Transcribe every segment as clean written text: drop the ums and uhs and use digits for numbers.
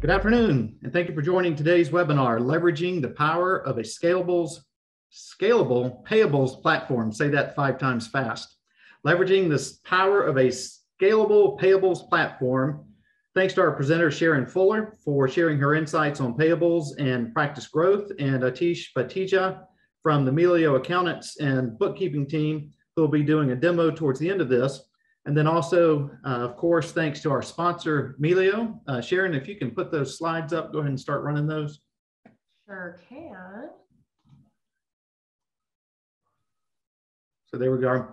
Good afternoon, and thank you for joining today's webinar, Leveraging the Power of a Scalable Payables Platform. Say that 5 times fast. Leveraging this power of a Scalable Payables Platform. Thanks to our presenter, Sharrin Fuller, for sharing her insights on payables and practice growth, and Atish Batija from the Emilio accountants and bookkeeping team, who will be doing a demo towards the end of this. And then also, of course, thanks to our sponsor, Emilio. Sharrin, if you can put those slides up, go ahead and start running those. Sure can. So there we go.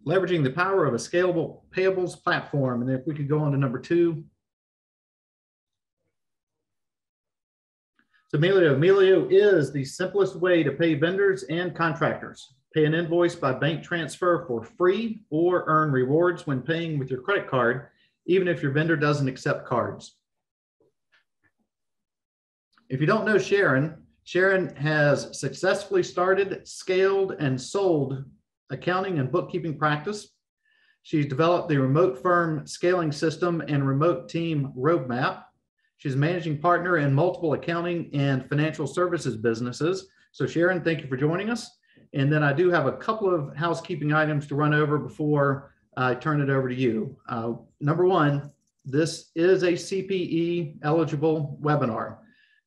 Leveraging the power of a scalable payables platform. And if we could go on to number 2. So Emilio is the simplest way to pay vendors and contractors. Pay an invoice by bank transfer for free or earn rewards when paying with your credit card, even if your vendor doesn't accept cards. If you don't know Sharrin has successfully started, scaled, and sold accounting and bookkeeping practice. She's developed the remote firm scaling system and remote team roadmap. She's a managing partner in multiple accounting and financial services businesses. So Sharrin, thank you for joining us. And then I do have a couple of housekeeping items to run over before I turn it over to you. Number 1, this is a CPE eligible webinar.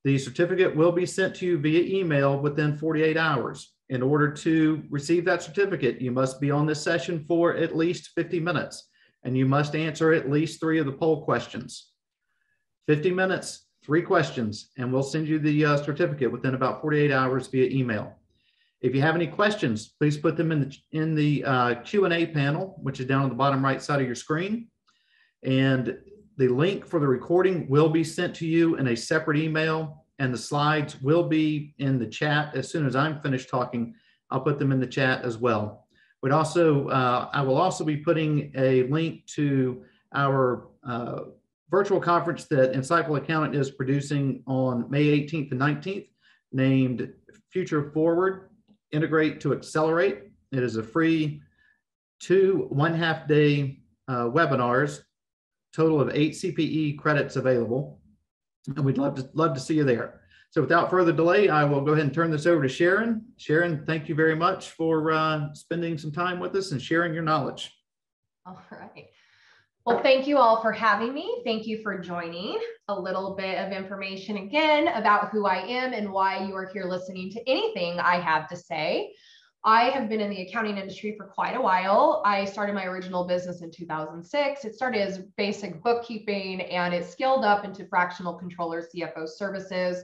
The certificate will be sent to you via email within 48 hours. In order to receive that certificate, you must be on this session for at least 50 minutes, and you must answer at least 3 of the poll questions. 50 minutes, 3 questions, and we'll send you the certificate within about 48 hours via email. If you have any questions, please put them in the Q&A panel, which is down on the bottom right side of your screen. And the link for the recording will be sent to you in a separate email, and the slides will be in the chat. As soon as I'm finished talking, I'll put them in the chat as well. But also, I will also be putting a link to our virtual conference that Insightful Accountant is producing on May 18th and 19th, named Future Forward, Integrate to Accelerate. It is a free 2 1/2-day webinars, total of 8 CPE credits available. And we'd love to see you there. So without further delay, I will go ahead and turn this over to Sharrin. Sharrin, thank you very much for spending some time with us and sharing your knowledge. All right. Well, thank you all for having me. Thank you for joining. A little bit of information again about who I am and why you are here listening to anything I have to say. I have been in the accounting industry for quite a while. I started my original business in 2006. It started as basic bookkeeping and it scaled up into fractional controller CFO services.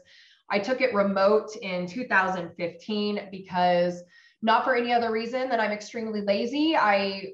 I took it remote in 2015 because not for any other reason than I'm extremely lazy. I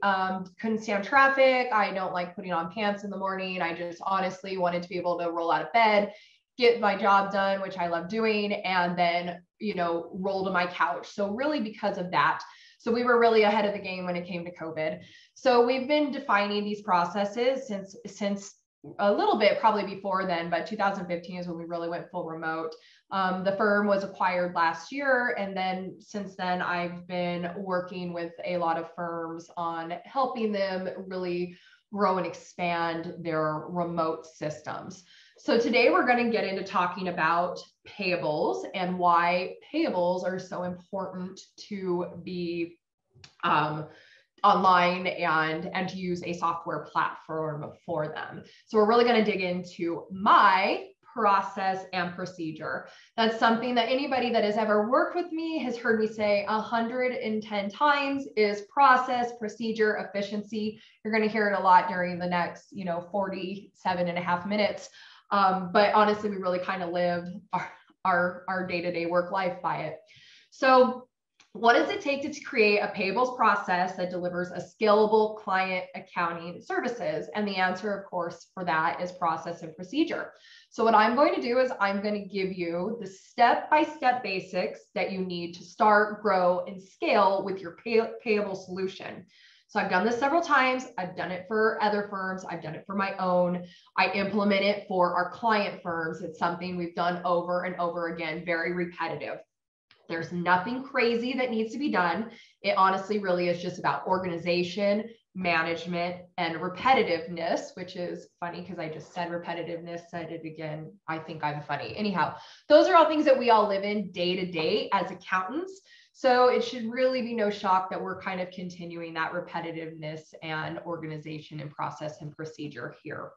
couldn't stand traffic. I don't like putting on pants in the morning. I just honestly wanted to be able to roll out of bed, get my job done, which I love doing, and then, roll to my couch. So really because of that. So we were really ahead of the game when it came to COVID. So we've been defining these processes since a little bit, probably before then, but 2015 is when we really went full remote. The firm was acquired last year. And then since then, I've been working with a lot of firms on helping them really grow and expand their remote systems. So today we're going to get into talking about payables and why payables are so important to be online and to use a software platform for them. So we're really going to dig into my process and procedure. That's something that anybody that has ever worked with me has heard me say 110 times is process, procedure, efficiency. You're going to hear it a lot during the next, 47.5 minutes. But honestly, we really kind of live our day-to-day work life by it. So what does it take to create a payables process that delivers a scalable client accounting services? And the answer, of course, for that is process and procedure. So what I'm going to do is I'm going to give you the step-by-step basics that you need to start, grow, and scale with your payable solution. So I've done this several times. I've done it for other firms. I've done it for my own. I implement it for our client firms. It's something we've done over and over again, very repetitive. There's nothing crazy that needs to be done. It honestly really is just about organization management, and repetitiveness, which is funny because I just said repetitiveness, said it again. I think I'm funny. Anyhow, those are all things that we all live in day to day as accountants. So it should really be no shock that we're kind of continuing that repetitiveness and organization and process and procedure here.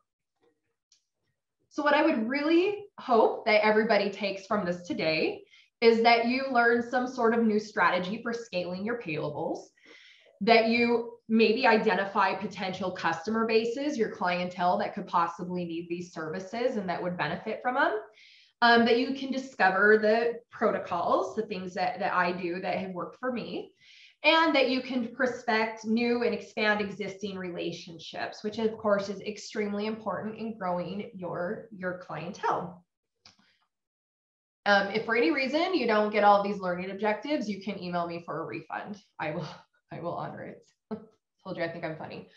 So what I would really hope that everybody takes from this today is that you learn some sort of new strategy for scaling your payables, that you maybe identify potential customer bases, your clientele that could possibly need these services and that would benefit from them. That you can discover the protocols, the things that I do that have worked for me, and that you can prospect new and expand existing relationships, which of course is extremely important in growing your clientele. If for any reason you don't get all these learning objectives, you can email me for a refund. I will honor it. Told you I think I'm funny.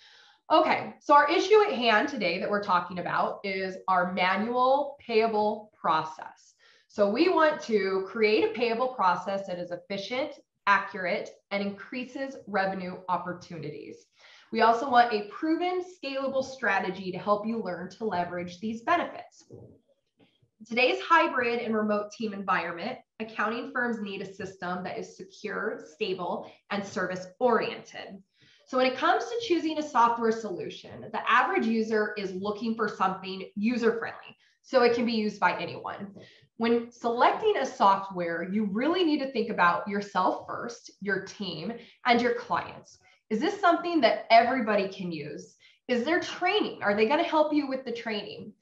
Okay, so our issue at hand today that we're talking about is our manual payable process. So we want to create a payable process that is efficient, accurate, and increases revenue opportunities. We also want a proven, scalable strategy to help you learn to leverage these benefits. In today's hybrid and remote team environment, accounting firms need a system that is secure, stable, and service-oriented. So when it comes to choosing a software solution, the average user is looking for something user-friendly, so it can be used by anyone. When selecting a software, you really need to think about yourself first, your team, and your clients. Is this something that everybody can use? Is there training? Are they going to help you with the training?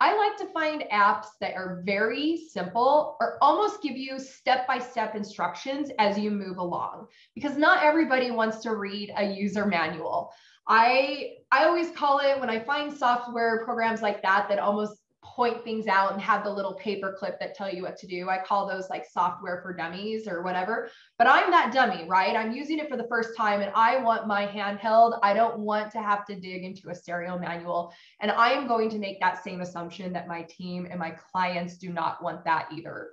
I like to find apps that are very simple or almost give you step-by-step instructions as you move along, because not everybody wants to read a user manual. I always call it, when I find software programs like that almost point things out and have the little paper clip that tell you what to do, I call those like software for dummies or whatever. But I'm that dummy, right? I'm using it for the first time and I want my handheld. I don't want to have to dig into a stereo manual. And I am going to make that same assumption that my team and my clients do not want that either.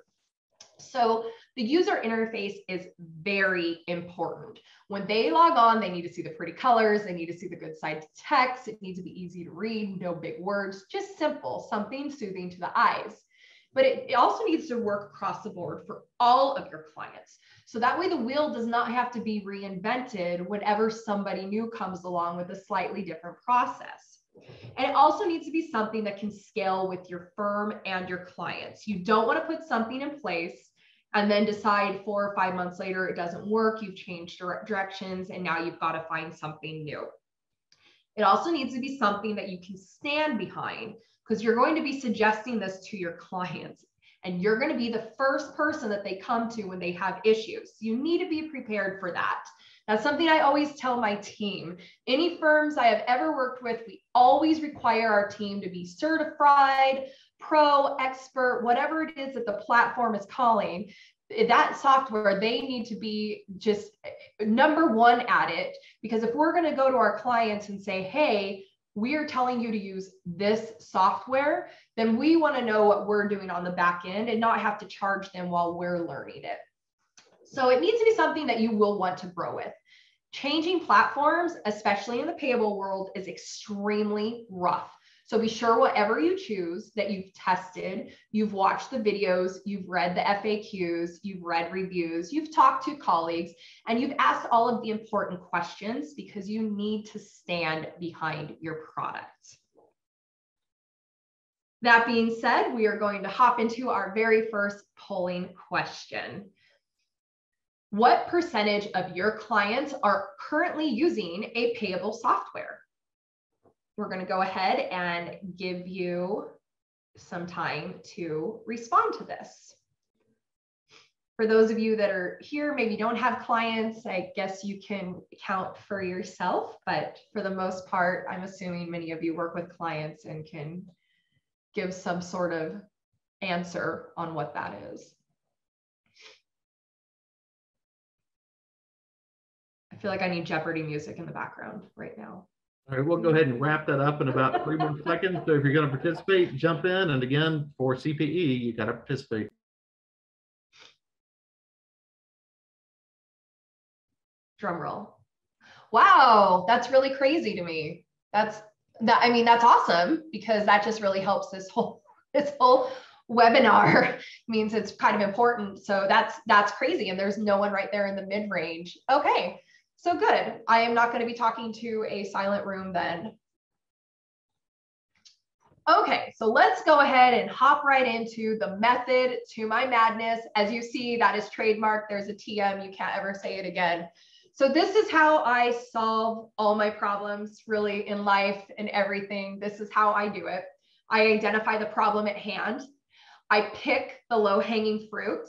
So the user interface is very important. When they log on, they need to see the pretty colors. They need to see the good side text. It needs to be easy to read, no big words, just simple, something soothing to the eyes. But it also needs to work across the board for all of your clients. So that way the wheel does not have to be reinvented whenever somebody new comes along with a slightly different process. And it also needs to be something that can scale with your firm and your clients. You don't want to put something in place and then decide 4 or 5 months later it doesn't work, you've changed directions, and now you've got to find something new. It also needs to be something that you can stand behind, because you're going to be suggesting this to your clients, and you're going to be the first person that they come to when they have issues. You need to be prepared for that. That's something I always tell my team. Any firms I have ever worked with, we always require our team to be certified, pro, expert, whatever it is that the platform is calling. That software, they need to be just #1 at it, because if we're going to go to our clients and say, hey, we are telling you to use this software, then we want to know what we're doing on the back end and not have to charge them while we're learning it. So it needs to be something that you will want to grow with. Changing platforms, especially in the payable world, is extremely rough. So be sure whatever you choose that you've tested, you've watched the videos, you've read the FAQs, you've read reviews, you've talked to colleagues, and you've asked all of the important questions, because you need to stand behind your product. That being said, we are going to hop into our very first polling question. What percentage of your clients are currently using a payable software? We're going to go ahead and give you some time to respond to this. For those of you that are here, maybe don't have clients, I guess you can count for yourself, but for the most part, I'm assuming many of you work with clients and can give some sort of answer on what that is. I feel like I need Jeopardy music in the background right now. All right, we'll go ahead and wrap that up in about 3 more seconds. So if you're going to participate, jump in. And again, for CPE, you got to participate. Drum roll. Wow, that's really crazy to me. I mean, that's awesome because that just really helps this whole webinar means it's kind of important. So that's crazy. And there's no one right there in the mid-range. Okay, so good. I am not going to be talking to a silent room then. Okay, so let's go ahead and hop right into the method to my madness. As you see, that is trademarked. There's a TM. You can't ever say it again. So this is how I solve all my problems really in life and everything. This is how I do it. I identify the problem at hand. I pick the low-hanging fruit.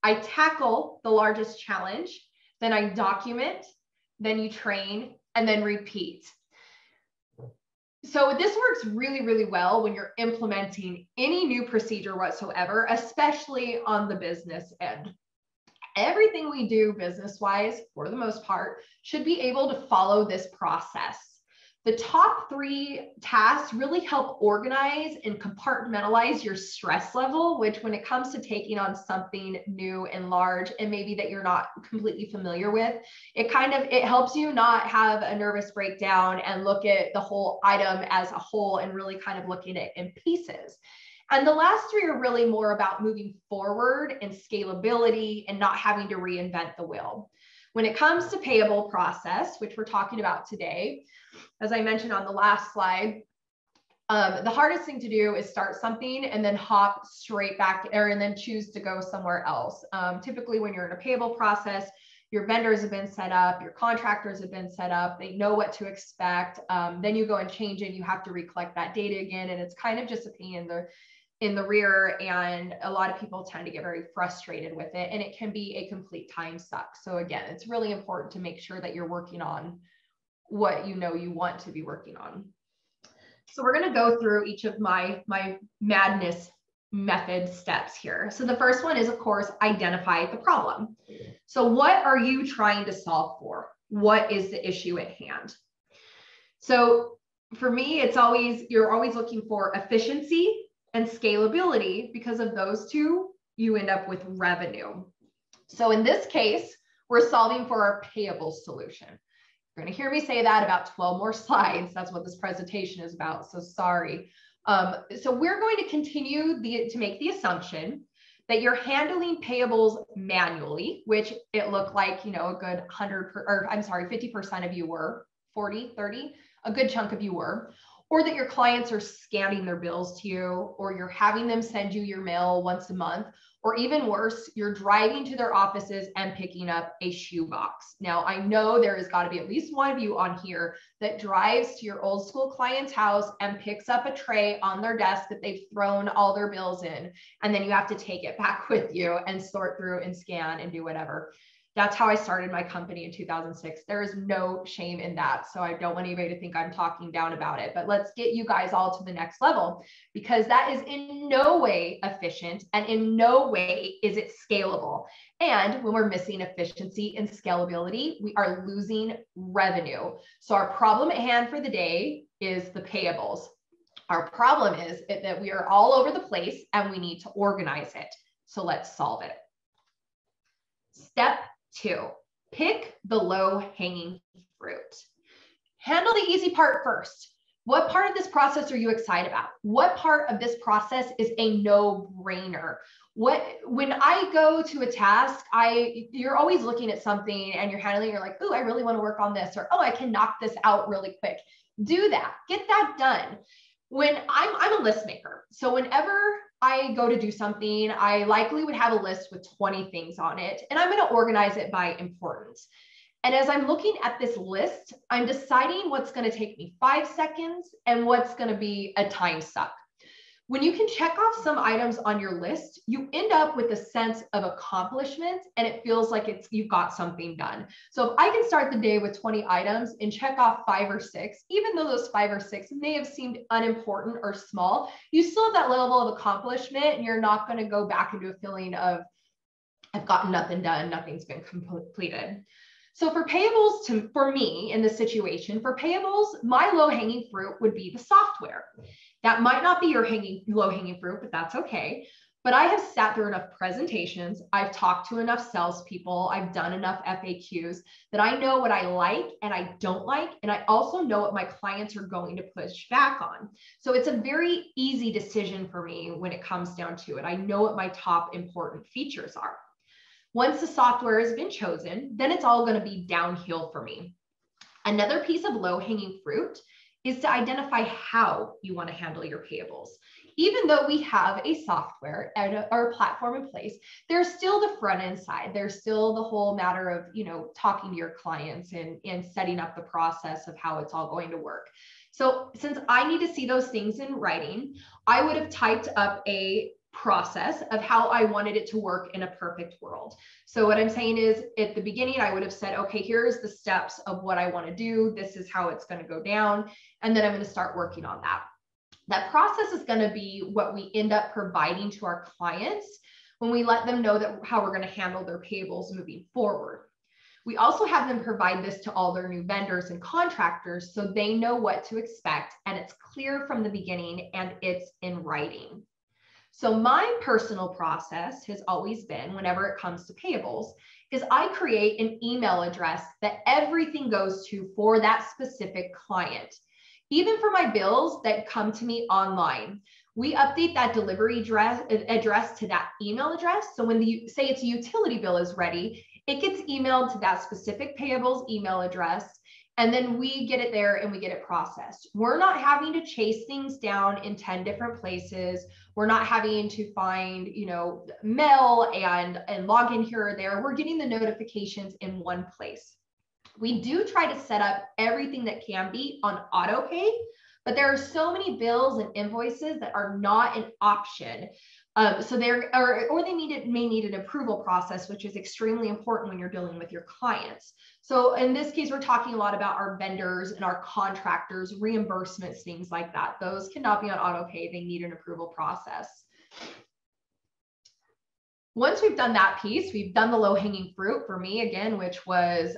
I tackle the largest challenge. Then I document, then you train, and then repeat. So this works really, really well when you're implementing any new procedure whatsoever, especially on the business end. Everything we do business-wise, for the most part, should be able to follow this process. The top 3 tasks really help organize and compartmentalize your stress level, which when it comes to taking on something new and large and maybe that you're not completely familiar with, it helps you not have a nervous breakdown and look at the whole item as a whole and really kind of looking at it in pieces. And the last 3 are really more about moving forward and scalability and not having to reinvent the wheel. When it comes to payable process, which we're talking about today, as I mentioned on the last slide, the hardest thing to do is start something and then hop straight back there and then choose to go somewhere else. Typically, when you're in a payable process, your vendors have been set up, your contractors have been set up, they know what to expect. Then you go and change it, you have to recollect that data again, and it's kind of just a pain in the rear, and a lot of people tend to get very frustrated with it, and it can be a complete time suck. So again, it's really important to make sure that you're working on what you know you want to be working on. So we're going to go through each of my madness method steps here. So the first one is, of course, identify the problem. So what are you trying to solve for? What is the issue at hand? So for me, you're always looking for efficiency and scalability. Because of those 2, you end up with revenue. So in this case, we're solving for our payable solution. You're going to hear me say that about 12 more slides. That's what this presentation is about. So sorry. So we're going to continue to make the assumption that you're handling payables manually, which it looked like, a good 50% of you were, 40, 30, a good chunk of you were, or that your clients are scanning their bills to you, or you're having them send you your mail once a month, or even worse, you're driving to their offices and picking up a shoebox. Now, I know there has got to be at least one of you on here that drives to your old school client's house and picks up a tray on their desk that they've thrown all their bills in, and then you have to take it back with you and sort through and scan and do whatever. That's how I started my company in 2006. There is no shame in that. So I don't want anybody to think I'm talking down about it, but let's get you guys all to the next level, because that is in no way efficient and in no way is it scalable. And when we're missing efficiency and scalability, we are losing revenue. So our problem at hand for the day is the payables. Our problem is that we are all over the place and we need to organize it. So let's solve it. Step 2, pick the low-hanging fruit. Handle the easy part first. What part of this process are you excited about? What part of this process is a no-brainer? When I go to a task, you're always looking at something and you're handling, you're like, oh, I really want to work on this, or oh, I can knock this out really quick. Do that. Get that done. When I'm a list maker. So whenever I go to do something, I likely would have a list with 20 things on it, and I'm going to organize it by importance. And as I'm looking at this list, I'm deciding what's going to take me 5 seconds and what's going to be a time suck. When you can check off some items on your list, you end up with a sense of accomplishment and it feels like you've got something done. So if I can start the day with 20 items and check off 5 or 6, even though those 5 or 6 may have seemed unimportant or small, you still have that level of accomplishment and you're not going to go back into a feeling of, I've gotten nothing done, nothing's been completed. So for payables, for me in this situation, for payables, my low-hanging fruit would be the software. That might not be your low-hanging fruit, but that's okay. But I have sat through enough presentations, I've talked to enough salespeople, I've done enough FAQs that I know what I like and I don't like. And I also know what my clients are going to push back on. So it's a very easy decision for me when it comes down to it. I know what my top important features are. Once the software has been chosen, then it's all going to be downhill for me. Another piece of low-hanging fruit is to identify how you want to handle your payables. Even though we have a software or a platform in place, there's still the front end side. There's still the whole matter of, talking to your clients and setting up the process of how it's all going to work. So since I need to see those things in writing, I would have typed up a process of how I wanted it to work in a perfect world. So what I'm saying is at the beginning, I would have said, okay, here's the steps of what I want to do. This is how it's going to go down. And then I'm going to start working on that. That process is going to be what we end up providing to our clients when we let them know that how we're going to handle their payables moving forward. We also have them provide this to all their new vendors and contractors so they know what to expect and it's clear from the beginning and it's in writing. So my personal process has always been, whenever it comes to payables, is I create an email address that everything goes to for that specific client. Even for my bills that come to me online, we update that delivery address to that email address. So when say it's a utility bill is ready, it gets emailed to that specific payables email address. And then we get it there and we get it processed. We're not having to chase things down in 10 different places. We're not having to find, mail and log in here or there. We're getting the notifications in one place. We do try to set up everything that can be on auto pay, but there are so many bills and invoices that are not an option. So they may need an approval process, which is extremely important when you're dealing with your clients. So in this case, we're talking a lot about our vendors and our contractors, reimbursements, things like that. Those cannot be on auto pay. They need an approval process. Once we've done that piece, we've done the low-hanging fruit for me again, which was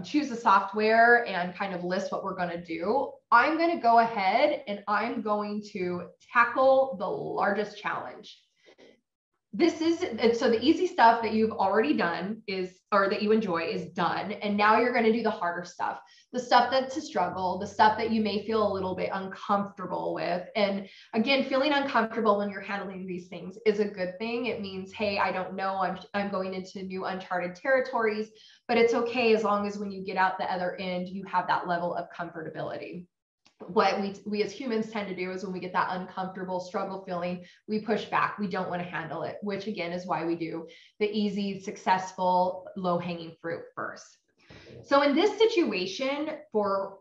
choose the software and kind of list what we're going to do. I'm going to go ahead and I'm going to tackle the largest challenge. So the easy stuff that you've already done or that you enjoy is done. And now you're going to do the harder stuff, the stuff that's a struggle, the stuff that you may feel a little bit uncomfortable with. And again, feeling uncomfortable when you're handling these things is a good thing. It means, hey, I don't know, I'm going into new uncharted territories, but it's okay as long as when you get out the other end, you have that level of comfortability. What we as humans tend to do is when we get that uncomfortable struggle feeling, we push back. We don't want to handle it, which again is why we do the easy, successful, low-hanging fruit first. So in this situation for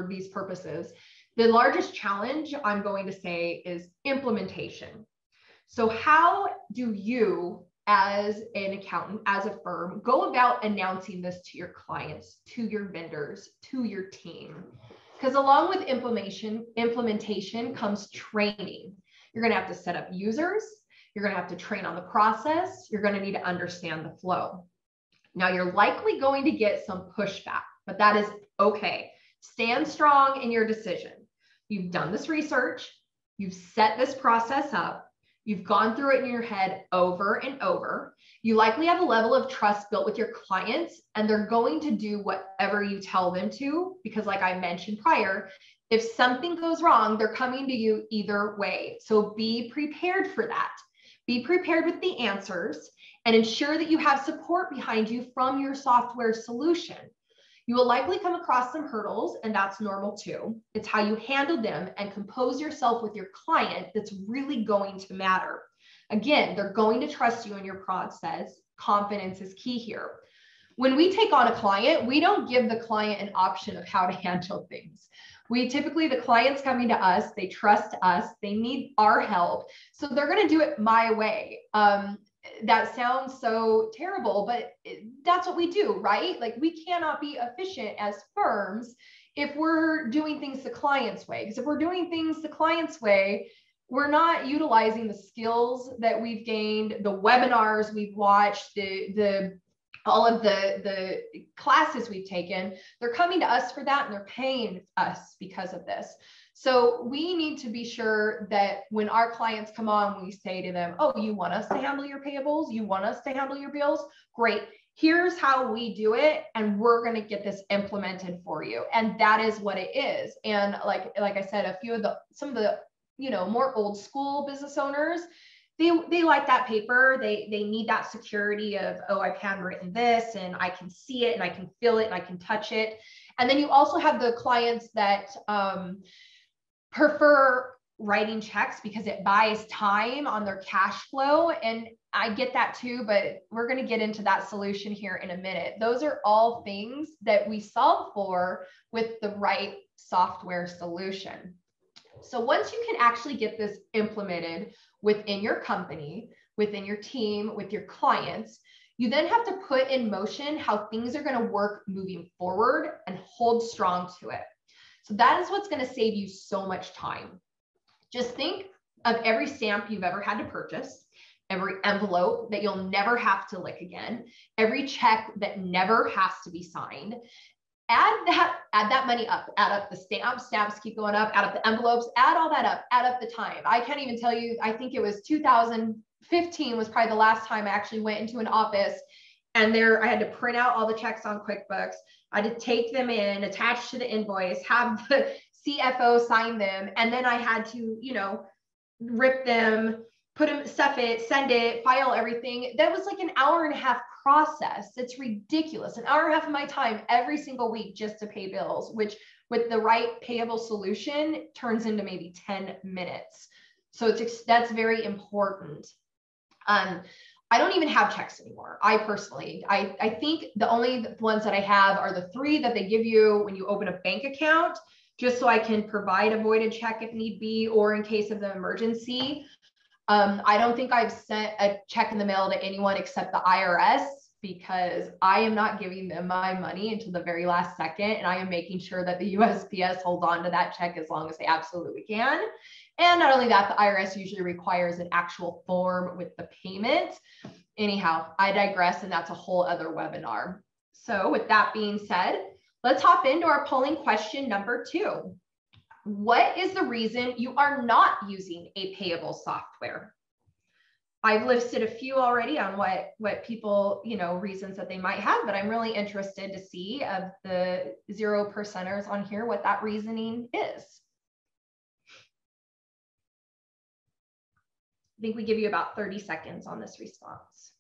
these purposes, the largest challenge I'm going to say is implementation. So how do you as an accountant, as a firm, go about announcing this to your clients, to your vendors, to your team? Because along with implementation comes training. You're going to have to set up users. You're going to have to train on the process. You're going to need to understand the flow. Now, you're likely going to get some pushback, but that is okay. Stand strong in your decision. You've done this research. You've set this process up. You've gone through it in your head over and over. You likely have a level of trust built with your clients, and they're going to do whatever you tell them to, because like I mentioned prior, if something goes wrong, they're coming to you either way. So be prepared for that. Be prepared with the answers and ensure that you have support behind you from your software solution. You will likely come across some hurdles, and that's normal too. It's how you handle them and compose yourself with your client that's really going to matter. Again, they're going to trust you in your process. Confidence is key here. When we take on a client, we don't give the client an option of how to handle things. The client's coming to us, they trust us, they need our help. So they're going to do it my way. That sounds so terrible, but that's what we do, right? Like we cannot be efficient as firms if we're doing things the client's way. Because if we're doing things the client's way, we're not utilizing the skills that we've gained, the webinars we've watched, the all of the classes we've taken, they're coming to us for that and they're paying us because of this. So we need to be sure that when our clients come on, we say to them, oh, you want us to handle your payables? You want us to handle your bills? Great. Here's how we do it. And we're going to get this implemented for you. And that is what it is. And like I said, some of the, more old school business owners, they like that paper. They need that security of, oh, I've handwritten this and I can see it and I can feel it and I can touch it. And then you also have the clients that prefer writing checks because it buys time on their cash flow. And I get that too, but we're going to get into that solution here in a minute. Those are all things that we solve for with the right software solution. So once you can actually get this implemented within your company, within your team, with your clients, you then have to put in motion how things are going to work moving forward and hold strong to it. So that is what's going to save you so much time. Just think of every stamp you've ever had to purchase, every envelope that you'll never have to lick again, every check that never has to be signed. Add that money up, add up the stamps keep going up, add up the envelopes, add all that up, add up the time. I can't even tell you, I think it was 2015 was probably the last time I actually went into an office and I had to print out all the checks on QuickBooks. I had to take them in, attach to the invoice, have the CFO sign them. And then I had to, rip them, put them, stuff it, send it, file everything. That was like an hour and a half process. It's ridiculous. An hour and a half of my time every single week just to pay bills, which with the right payable solution turns into maybe 10 minutes. So that's very important. I don't even have checks anymore. I think the only ones that I have are the 3 that they give you when you open a bank account, just so I can provide a voided check if need be, or in case of an emergency. I don't think I've sent a check in the mail to anyone except the IRS, because I am not giving them my money until the very last second. And I am making sure that the USPS holds on to that check as long as they absolutely can. And not only that, the IRS usually requires an actual form with the payment. Anyhow, I digress, and that's a whole other webinar. So with that being said, let's hop into our polling question number 2. What is the reason you are not using a payable software? I've listed a few already on what people, reasons that they might have, but I'm really interested to see of the 0%ers on here, what that reasoning is. I think we give you about 30 seconds on this response.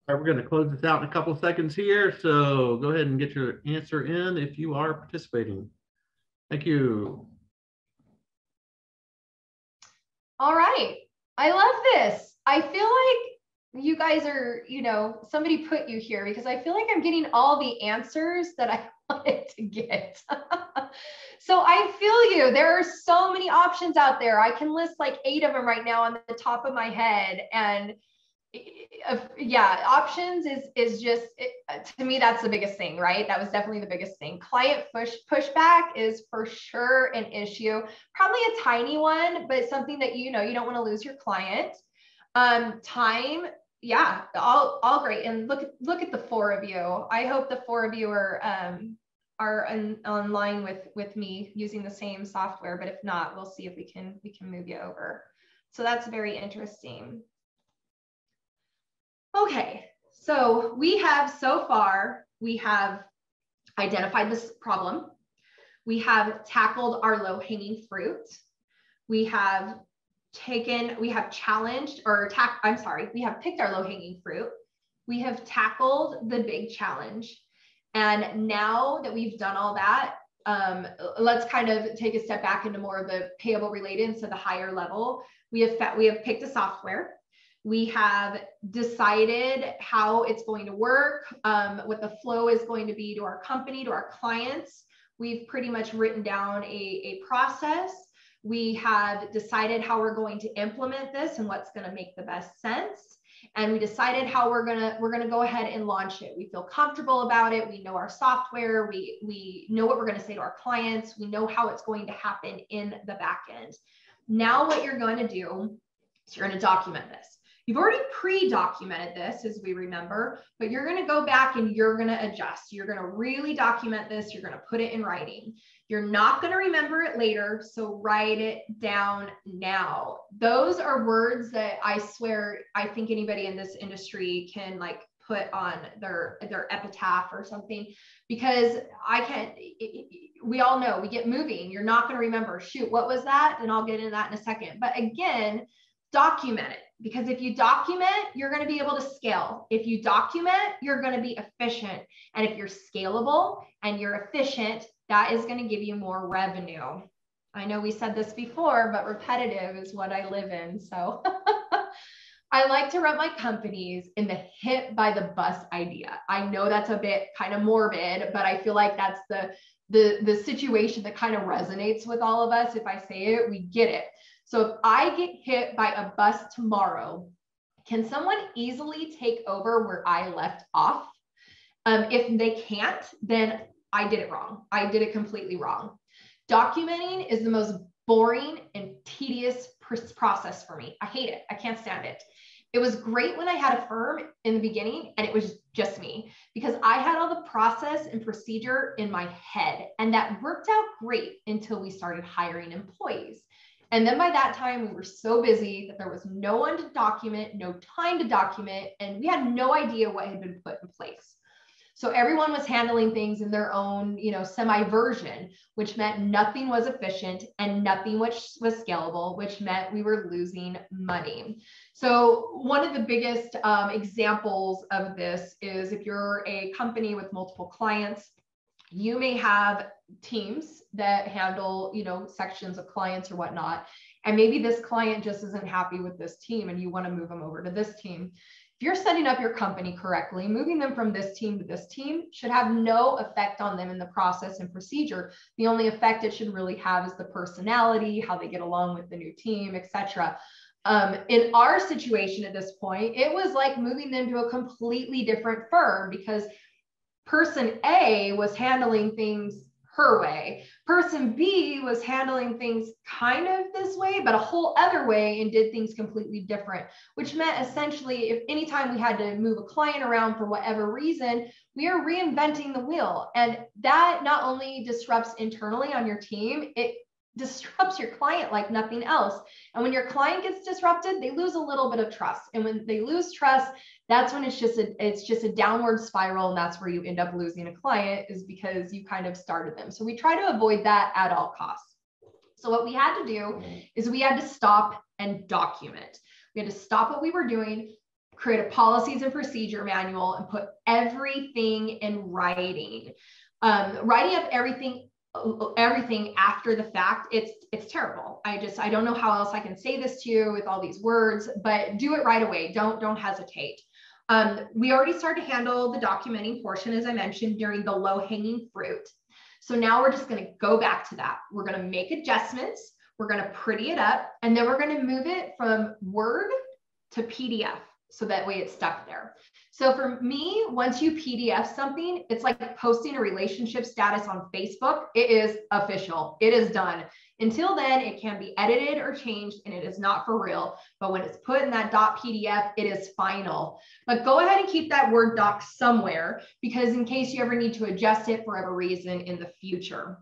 All right, we're going to close this out in a couple of seconds here. So go ahead and get your answer in if you are participating. Thank you. All right. I love this. I feel like you guys are, somebody put you here because I feel like I'm getting all the answers that I wanted to get. So I feel you. There are so many options out there. I can list like 8 of them right now on the top of my head. And yeah, options is just, to me, that's the biggest thing, right? That was definitely the biggest thing. Client pushback is for sure an issue, probably a tiny one, but something that, you don't want to lose your client. Time, yeah, all great. And look at the 4 of you. I hope the 4 of you are online with me using the same software, but if not, we'll see if we can move you over. So that's very interesting. Okay, so we have identified this problem. We have tackled our low-hanging fruit. We have challenged we have picked our low-hanging fruit. We have tackled the big challenge. And now that we've done all that, let's kind of take a step back into more of the payable related, so the higher level. We have picked a software. We have decided how it's going to work, what the flow is going to be to our company, to our clients. We've pretty much written down a process. We have decided how we're going to implement this and what's going to make the best sense. and we decided how we're gonna go ahead and launch it. We feel comfortable about it. We know our software. We know what we're going to say to our clients. We know how it's going to happen in the back end. Now what you're going to do is you're going to document this. You've already pre-documented this, as we remember, but you're going to go back and you're going to adjust. You're going to really document this. You're going to put it in writing. You're not going to remember it later, so write it down now. Those are words that I swear I think anybody in this industry can like put on their epitaph or something, because I can't, we all know we get moving. You're not going to remember, shoot, what was that? And I'll get into that in a second. But again, document it, because if you document, you're going to be able to scale. If you document, you're going to be efficient. And if you're scalable and you're efficient, that is going to give you more revenue. I know we said this before, but repetitive is what I live in. So I like to run my companies in the hit by the bus idea. I know that's a bit kind of morbid, but I feel like that's the situation that kind of resonates with all of us. If I say it, we get it. So if I get hit by a bus tomorrow, can someone easily take over where I left off? If they can't, then I did it wrong. I did it completely wrong. Documenting is the most boring and tedious process for me. I hate it. I can't stand it. It was great when I had a firm in the beginning and it was just me, because I had all the process and procedure in my head, and that worked out great until we started hiring employees. And then by that time, we were so busy that there was no one to document, no time to document, and we had no idea what had been put in place. So everyone was handling things in their own, semi-version, which meant nothing was efficient and nothing was scalable, which meant we were losing money. So one of the biggest examples of this is if you're a company with multiple clients, you may have teams that handle, sections of clients or whatnot. And maybe this client just isn't happy with this team and you want to move them over to this team. If you're setting up your company correctly, moving them from this team to this team should have no effect on them in the process and procedure. The only effect it should really have is the personality, how they get along with the new team, etc. In our situation at this point, it was like moving them to a completely different firm, because person A was handling things her way. Person B was handling things kind of this way, but a whole other way, and did things completely different, which meant essentially if anytime we had to move a client around for whatever reason, we are reinventing the wheel. And that not only disrupts internally on your team, it disrupts your client like nothing else. And when your client gets disrupted, they lose a little bit of trust. And when they lose trust, that's when it's just a downward spiral. And that's where you end up losing a client, is because you kind of started them. So we try to avoid that at all costs. So what we had to do is we had to stop and document. We had to stop what we were doing, create a policies and procedure manual, and put everything in writing. Writing up everything after the fact, it's terrible. I don't know how else I can say this to you with all these words, but do it right away. Don't hesitate. We already started to handle the documenting portion, as I mentioned, during the low-hanging fruit. So now we're just going to go back to that. We're going to make adjustments. We're going to pretty it up, and then we're going to move it from Word to PDF. So that way it's stuck there. So for me, once you PDF something, it's like posting a relationship status on Facebook. It is official. It is done. Until then, it can be edited or changed, and it is not for real. But when it's put in that .pdf, it is final. But go ahead and keep that Word doc somewhere, because in case you ever need to adjust it for whatever reason in the future.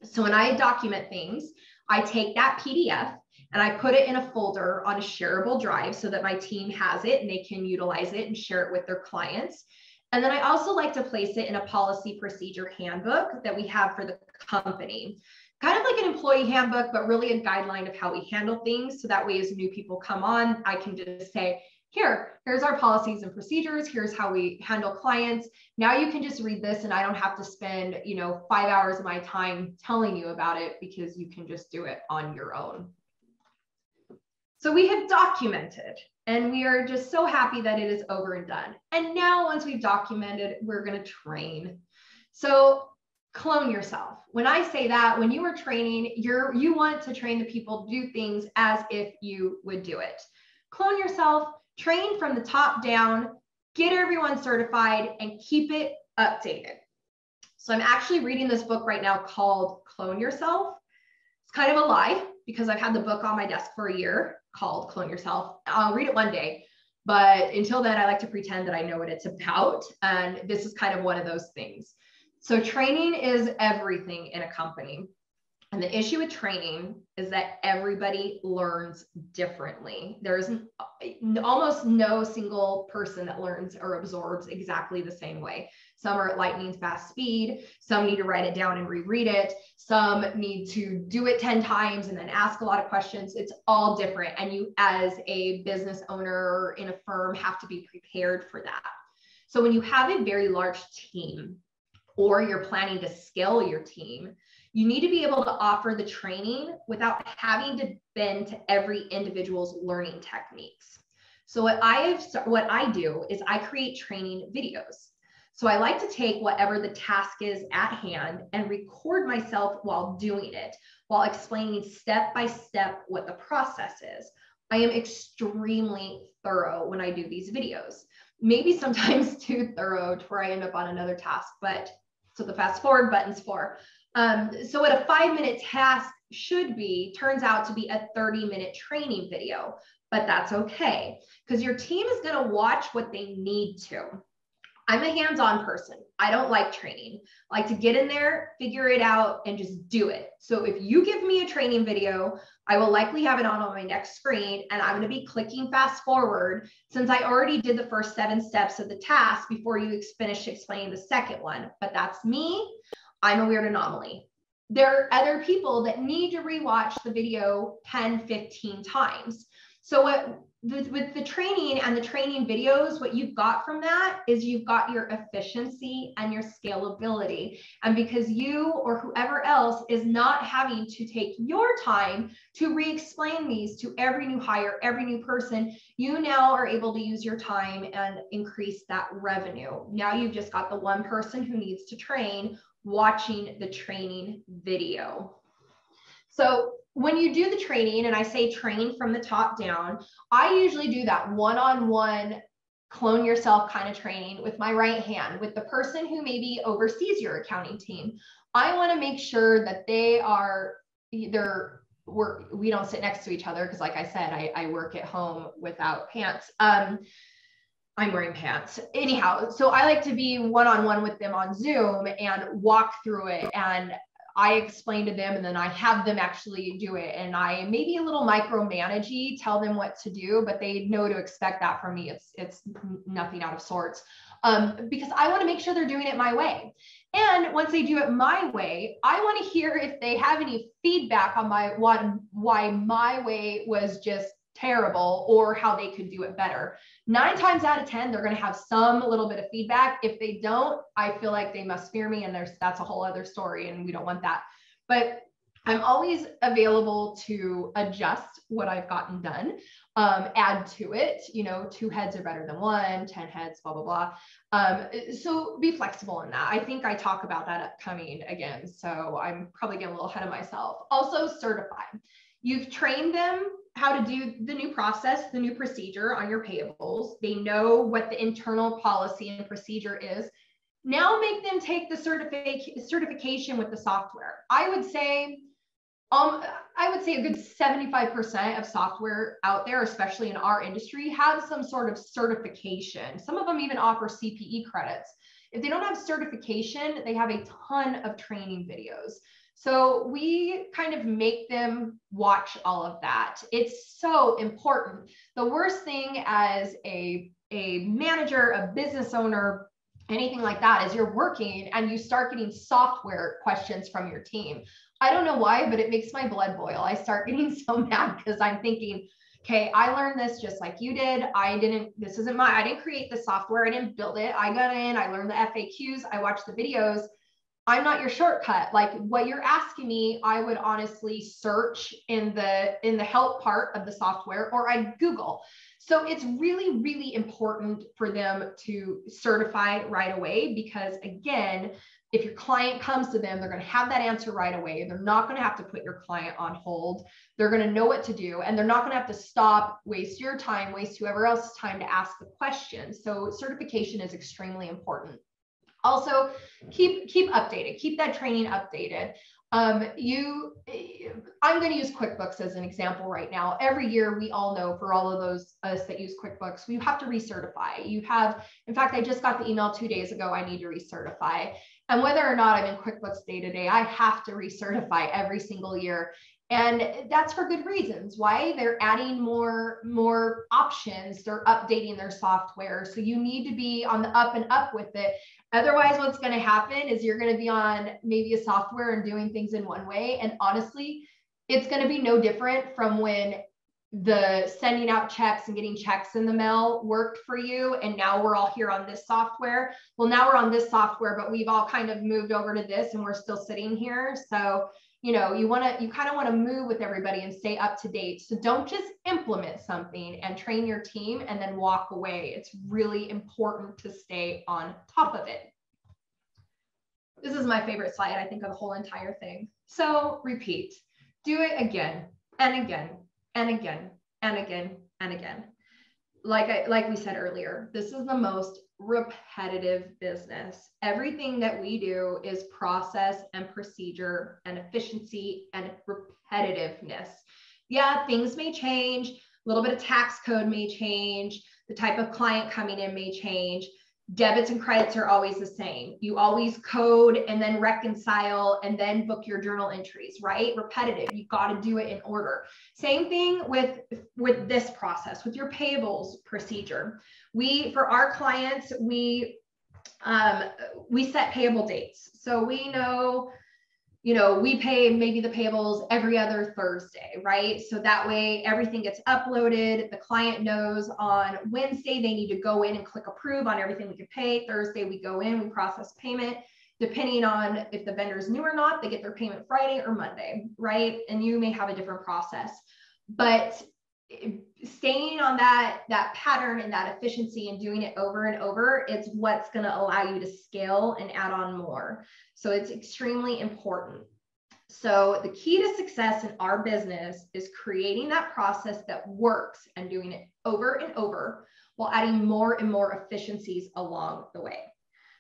So when I document things, I take that PDF and I put it in a folder on a shareable drive so that my team has it and they can utilize it and share it with their clients. And then I also like to place it in a policy procedure handbook that we have for the company. Kind of like an employee handbook, but really a guideline of how we handle things. So that way, as new people come on, I can just say, here's our policies and procedures. Here's how we handle clients. Now you can just read this, and I don't have to spend, 5 hours of my time telling you about it, because you can just do it on your own. So we have documented, and we are just so happy that it is over and done. And now once we've documented, we're going to train. So clone yourself. When I say that, when you are training, you want to train the people to do things as if you would do it. Clone yourself. Train from the top down, get everyone certified, and keep it updated. So I'm actually reading this book right now called Clone Yourself. It's kind of a lie because I've had the book on my desk for a year called Clone Yourself. I'll read it one day, but until then, I like to pretend that I know what it's about. And this is kind of one of those things. So training is everything in a company. And the issue with training is that everybody learns differently. There's almost no single person that learns or absorbs exactly the same way. Some are at lightning fast speed. Some need to write it down and reread it. Some need to do it 10 times and then ask a lot of questions. It's all different. And you, as a business owner in a firm, have to be prepared for that. So when you have a very large team, or you're planning to scale your team, you need to be able to offer the training without having to bend to every individual's learning techniques. So what I do is I create training videos. So I like to take whatever the task is at hand and record myself while doing it, while explaining step by step what the process is. I am extremely thorough when I do these videos, maybe sometimes too thorough to where I end up on another task, but so the fast forward button's for. So what a 5-minute task should be turns out to be a 30-minute training video, but that's okay because your team is going to watch what they need to. I'm a hands-on person. I don't like training. I like to get in there, figure it out, and just do it. So if you give me a training video, I will likely have it on my next screen, and I'm going to be clicking fast forward since I already did the first 7 steps of the task before you finish explaining the second one. But that's me. I'm a weird anomaly. There are other people that need to rewatch the video 10, 15 times. So with the training and the training videos, what you've got from that is you've got your efficiency and your scalability. And because you or whoever else is not having to take your time to re-explain these to every new hire, every new person, you now are able to use your time and increase that revenue. Now you've just got the one person who needs to train watching the training video. So when you do the training, and I say train from the top down, I usually do that one-on-one clone yourself kind of training with my right hand, with the person who maybe oversees your accounting team. I want to make sure that they are either, we don't sit next to each other because like I said, I work at home without pants. I'm wearing pants. Anyhow, so I like to be one-on-one with them on Zoom and walk through it. And I explain to them and then I have them actually do it. And I maybe a little micromanagey, tell them what to do, but they know to expect that from me. It's nothing out of sorts because I want to make sure they're doing it my way. And once they do it my way, I want to hear if they have any feedback on why my way was just terrible or how they could do it better. 9 times out of 10, they're going to have some little bit of feedback. If they don't, I feel like they must fear me, and that's a whole other story, and we don't want that. But I'm always available to adjust what I've gotten done, add to it. 2 heads are better than 1, 10 heads, blah, blah, blah. So be flexible in that. I think I talk about that upcoming again, so I'm probably getting a little ahead of myself. Also certify. You've trained them how to do the new process, the new procedure on your payables. They know what the internal policy and procedure is. Now make them take the certification with the software. I would say a good 75% of software out there, especially in our industry, have some sort of certification. Some of them even offer CPE credits. If they don't have certification, they have a ton of training videos. So we kind of make them watch all of that. It's so important. The worst thing as a manager, a business owner, anything like that, is you're working and you start getting software questions from your team. I don't know why, but it makes my blood boil. I start getting so mad because I'm thinking, okay, I learned this just like you did. I didn't create the software. I didn't build it. I got in, I learned the FAQs, I watched the videos. I'm not your shortcut. Like what you're asking me, I would honestly search in the help part of the software, or I'd Google. So it's really, really important for them to certify right away, because again, If your client comes to them, they're going to have that answer right away. They're not going to have to put your client on hold. They're going to know what to do, and they're not going to have to stop, waste your time, waste whoever else's time to ask the question. So certification is extremely important. Also, keep updated, keep that training updated. I'm going to use QuickBooks as an example right now. Every year, we all know, for all of those us that use QuickBooks, we have to recertify. In fact, I just got the email 2 days ago, I need to recertify. And whether or not I'm in QuickBooks day to day, I have to recertify every single year. And that's for good reasons. Why? They're adding more options. They're updating their software. So you need to be on the up and up with it. Otherwise, what's going to happen is you're going to be on maybe a software and doing things in one way. And honestly, it's going to be no different from when the sending out checks and getting checks in the mail worked for you. And now we're all here on this software. Well, now we're on this software, but we've all kind of moved over to this and we're still sitting here. So, you know, you kind of want to move with everybody and stay up to date. So don't just implement something and train your team and then walk away. It's really important to stay on top of it. This is my favorite slide, I think, of the whole entire thing. So repeat, do it again and again and again and again and again. Like we said earlier, this is the most repetitive business. Everything that we do is process and procedure and efficiency and repetitiveness. Yeah, things may change. A little bit of tax code may change. The type of client coming in may change. Debits and credits are always the same. You always code and then reconcile and then book your journal entries, right? Repetitive. You got to do it in order. Same thing with this process, with your payables procedure. For our clients, we set payable dates. So we know, you know, we pay maybe the payables every other Thursday, right? So that way everything gets uploaded. The client knows on Wednesday they need to go in and click approve on everything we can pay. Thursday we go in, we process payment. Depending on if the vendor's new or not, they get their payment Friday or Monday, right? And you may have a different process. But staying on that pattern and that efficiency and doing it over and over, it's what's going to allow you to scale and add on more. So it's extremely important. So the key to success in our business is creating that process that works and doing it over and over while adding more and more efficiencies along the way.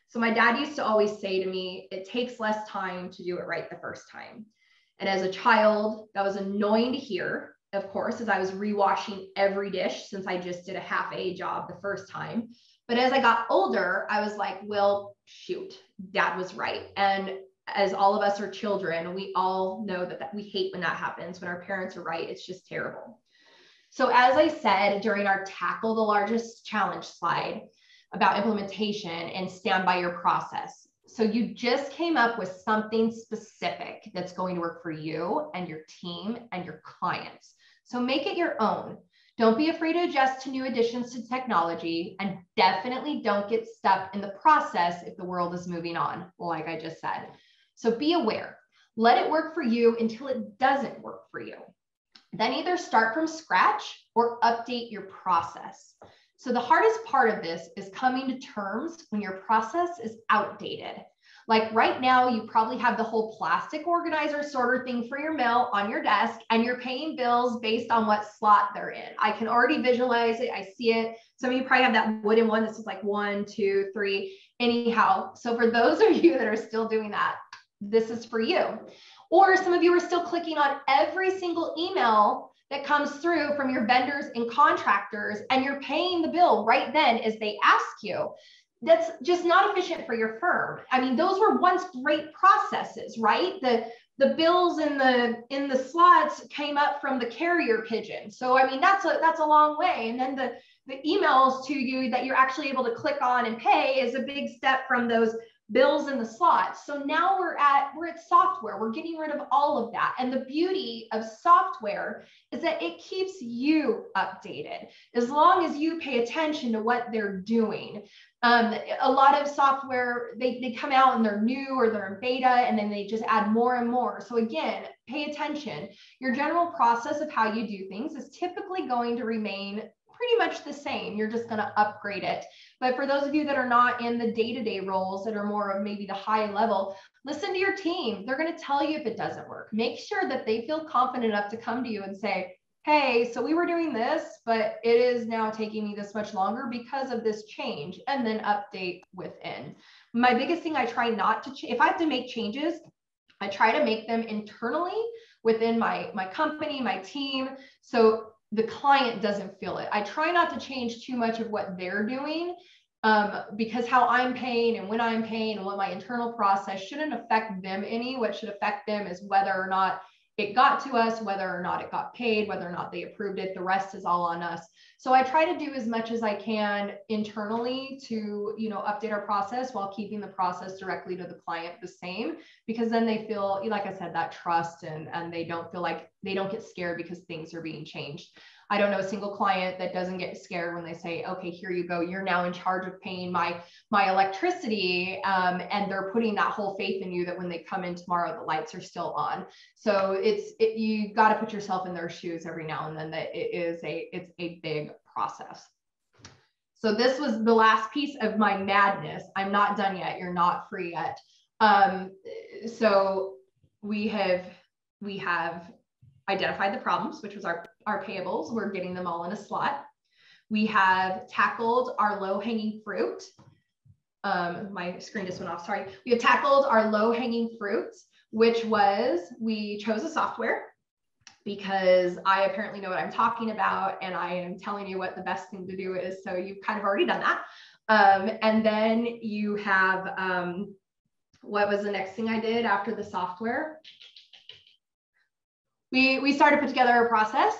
So my dad used to always say to me, it takes less time to do it right the first time. And as a child, that was annoying to hear, of course, as I was rewashing every dish since I just did a half-a job the first time. But as I got older, I was like, well, shoot, dad was right. And as all of us are children, we all know that we hate when that happens. When our parents are right, it's just terrible. So as I said during our Tackle the Largest Challenge slide about implementation and stand by your process. So you just came up with something specific that's going to work for you and your team and your clients. So make it your own. Don't be afraid to adjust to new additions to technology, and definitely don't get stuck in the process if the world is moving on, like I just said. So be aware. Let it work for you until it doesn't work for you. Then either start from scratch or update your process. So the hardest part of this is coming to terms when your process is outdated. Like right now, you probably have the whole plastic organizer sorter thing for your mail on your desk, and you're paying bills based on what slot they're in. I can already visualize it. I see it. Some of you probably have that wooden one. This is like 1, 2, 3. Anyhow, so for those of you that are still doing that, this is for you. Or some of you are still clicking on every single email that comes through from your vendors and contractors, and you're paying the bill right then as they ask you. That's just not efficient for your firm. I mean, those were once great processes, right? The bills in the slots came up from the carrier pigeon. So I mean, that's a long way. And then the emails to you that you're actually able to click on and pay is a big step from those bills in the slots. So now we're at software. We're getting rid of all of that. And the beauty of software is that it keeps you updated as long as you pay attention to what they're doing. A lot of software, they come out and they're new or they're in beta, and then they just add more and more. So again, pay attention. Your general process of how you do things is typically going to remain pretty much the same. You're just going to upgrade it. But for those of you that are not in the day-to-day roles, that are more of maybe the high level, listen to your team. They're going to tell you if it doesn't work. Make sure that they feel confident enough to come to you and say, hey, so we were doing this, but it is now taking me this much longer because of this change, and then update within. My biggest thing, I try not to, if I have to make changes, I try to make them internally within my company, my team, so the client doesn't feel it. I try not to change too much of what they're doing, because how I'm paying and when I'm paying and what my internal process shouldn't affect them any. What should affect them is whether or not it got to us, whether or not it got paid, whether or not they approved it. The rest is all on us. So I try to do as much as I can internally to, update our process while keeping the process directly to the client the same, because then they feel, like I said, that trust, and they don't feel like they don't get scared because things are being changed. I don't know a single client that doesn't get scared when they say, okay, here you go. You're now in charge of paying my electricity. And they're putting that whole faith in you that when they come in tomorrow, the lights are still on. So you got to put yourself in their shoes every now and then, that it's a big process. So this was the last piece of my madness. I'm not done yet. You're not free yet. So we have identified the problems, which was our payables. We're getting them all in a slot. We have tackled our low-hanging fruit. My screen just went off, sorry. We have tackled our low-hanging fruit, which was, we chose a software because I apparently know what I'm talking about, and I am telling you what the best thing to do is. So you've kind of already done that. And then you have, what was the next thing I did after the software? We started to put together a process.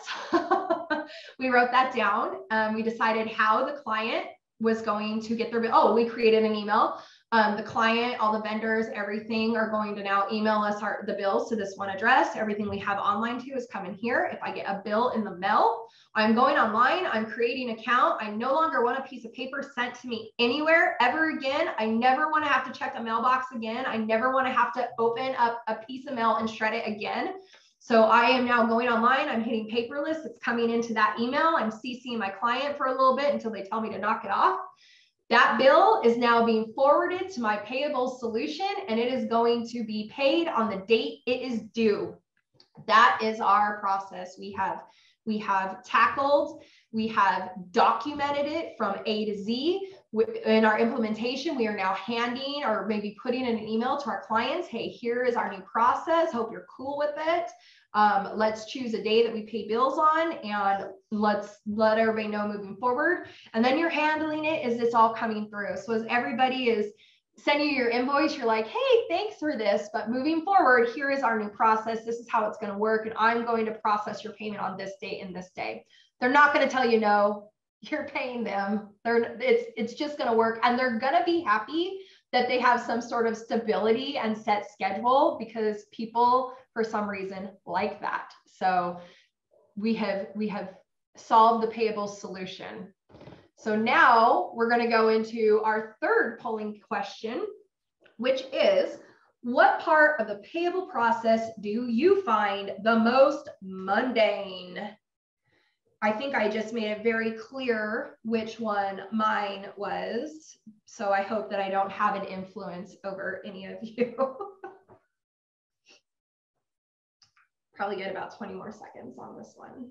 We wrote that down. We decided how the client was going to get their bill. Oh, we created an email. The client, all the vendors, everything are going to now email us the bills to this one address. Everything we have online to is coming here. If I get a bill in the mail, I'm going online, I'm creating an account. I no longer want a piece of paper sent to me anywhere ever again. I never want to have to check a mailbox again. I never want to have to open up a piece of mail and shred it again. So I am now going online, I'm hitting paperless, it's coming into that email, I'm CCing my client for a little bit until they tell me to knock it off. That bill is now being forwarded to my payable solution, and it is going to be paid on the date it is due. That is our process. We have tackled, we have documented it from A to Z. In our implementation, we are now handing, or maybe putting in an email to our clients, hey, here is our new process. Hope you're cool with it. Let's choose a day that we pay bills on, and let's let everybody know moving forward. And then you're handling it as it's all coming through. So as everybody is sending you your invoice, you're like, hey, thanks for this, but moving forward, here is our new process. This is how it's going to work. And I'm going to process your payment on this date and this day. They're not going to tell you no. You're paying them. It's just going to work, and they're going to be happy that they have some sort of stability and set schedule, because people for some reason like that. So we have solved the payable solution. So now we're going to go into our third polling question, which is, what part of the payable process do you find the most mundane? I think I just made it very clear which one mine was. So I hope that I don't have an influence over any of you. Probably get about 20 more seconds on this one.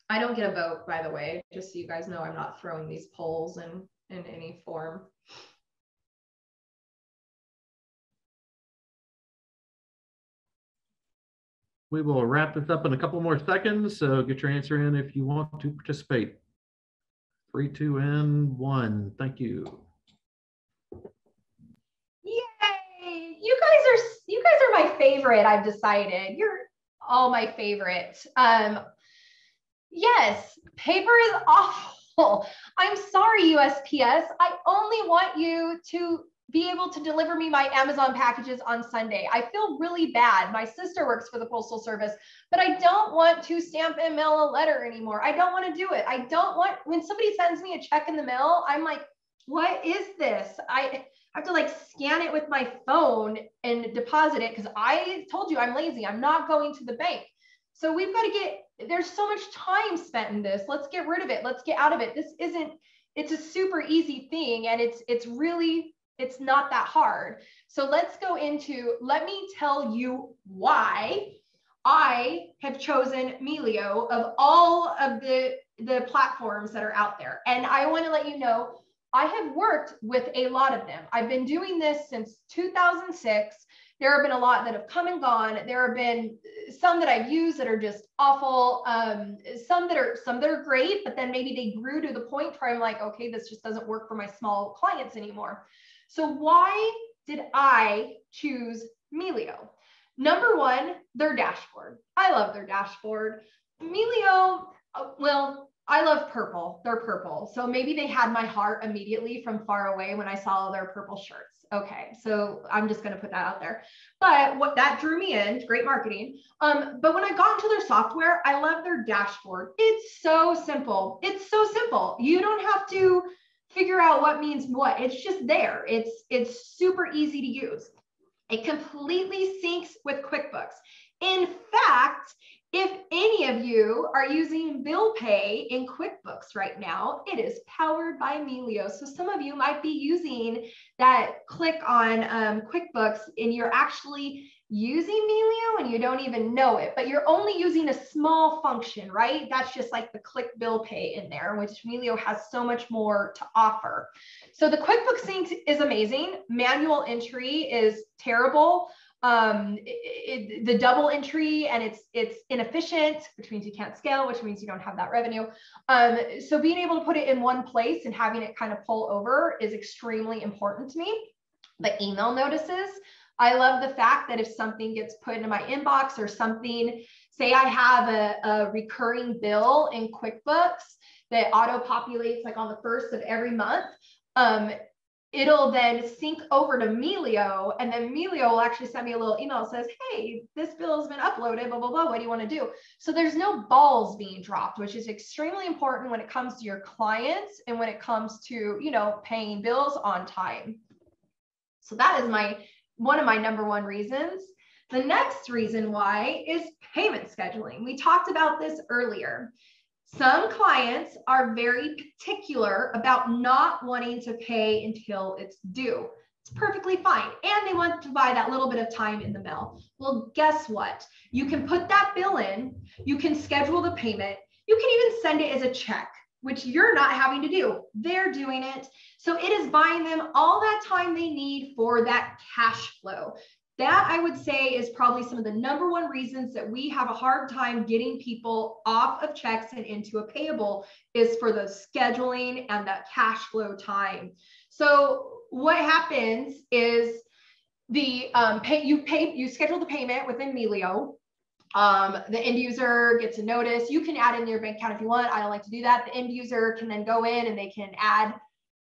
I don't get a vote, by the way, just so you guys know. I'm not throwing these polls in any form. We will wrap this up in a couple more seconds, so get your answer in if you want to participate. 3, 2, and 1. Thank you. Yay! You guys are my favorite. I've decided you're all my favorite. Yes, paper is awful. I'm sorry, USPS. I only want you to be able to deliver me my Amazon packages on Sunday. I feel really bad. My sister works for the Postal Service, but I don't want to stamp and mail a letter anymore. I don't want to do it. I don't want, when somebody sends me a check in the mail, I'm like, what is this? I have to like scan it with my phone and deposit it, because I told you I'm lazy. I'm not going to the bank. So we've got to there's so much time spent in this. Let's get rid of it. Let's get out of it. It's a super easy thing. And it's not that hard. So let's go into, let me tell you why I have chosen Emilio of all of the platforms that are out there. And I want to let you know, I have worked with a lot of them. I've been doing this since 2006. There have been a lot that have come and gone. There have been some that I've used that are just awful. Some that are great, but then maybe they grew to the point where I'm like, okay, this just doesn't work for my small clients anymore. So why did I choose Emilio? Number one, their dashboard. I love their dashboard. Emilio, well, I love purple. They're purple. So maybe they had my heart immediately from far away when I saw their purple shirts. Okay, so I'm just going to put that out there. But what that drew me in, great marketing. But when I got into their software, I love their dashboard. It's so simple. It's so simple. You don't have to figure out what means what. It's just there. It's super easy to use. It completely syncs with QuickBooks. In fact, if any of you are using bill pay in QuickBooks right now, it is powered by Emilio. So some of you might be using that click on QuickBooks and you're actually using Emilio and you don't even know it, but you're only using a small function, right? That's just like the click bill pay in there, which Emilio has so much more to offer. So the QuickBooks sync is amazing. Manual entry is terrible. The double entry and it's inefficient, which means you can't scale, which means you don't have that revenue. So being able to put it in one place and having it kind of pull over is extremely important to me. The email notices, I love the fact that if something gets put into my inbox or something, say I have a recurring bill in QuickBooks that auto populates like on the 1st of every month, it'll then sync over to Emilio, and then Emilio will actually send me a little email that says, hey, this bill has been uploaded, blah, blah, blah. What do you want to do? So there's no balls being dropped, which is extremely important when it comes to your clients and when it comes to, you know, paying bills on time. So that is one of my number one reasons. The next reason why is payment scheduling. We talked about this earlier. Some clients are very particular about not wanting to pay until it's due. It's perfectly fine. And they want to buy that little bit of time in the mail. Well, guess what? You can put that bill in, you can schedule the payment, you can even send it as a check, which you're not having to do. They're doing it. So it is buying them all that time they need for that cash flow. That I would say is probably some of the number one reasons that we have a hard time getting people off of checks and into a payable is for the scheduling and that cash flow time. So what happens is the you schedule the payment with Emilio. The end user gets a notice. You can add in your bank account if you want. I don't like to do that. The end user can then go in and they can add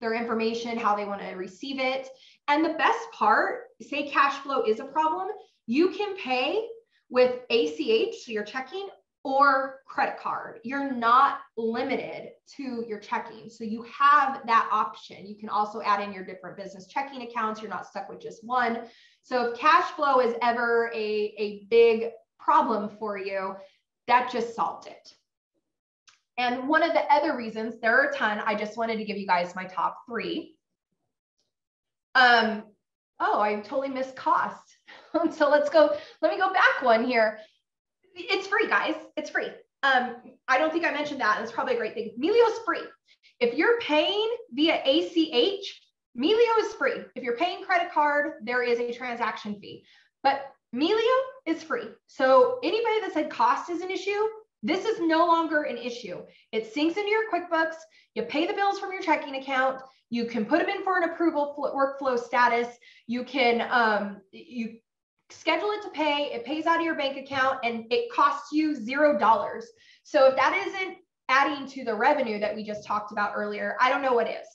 their information, how they want to receive it. And the best part, say cash flow is a problem, you can pay with ACH, so your checking, or credit card. You're not limited to your checking. So you have that option. You can also add in your different business checking accounts. You're not stuck with just one. So if cash flow is ever a big problem for you, that just solved it. And one of the other reasons, there are a ton, I just wanted to give you guys my top 3. Oh, I totally missed cost. So let me go back one here. It's free, guys. It's free. I don't think I mentioned that. It's probably a great thing. Emilio's free. If you're paying via ACH, Emilio is free. If you're paying credit card, there is a transaction fee. But Emilio is free. So anybody that said cost is an issue, this is no longer an issue. It syncs into your QuickBooks. You pay the bills from your checking account. You can put them in for an approval workflow status. You can you schedule it to pay. It pays out of your bank account and it costs you $0. So if that isn't adding to the revenue that we just talked about earlier, I don't know what is.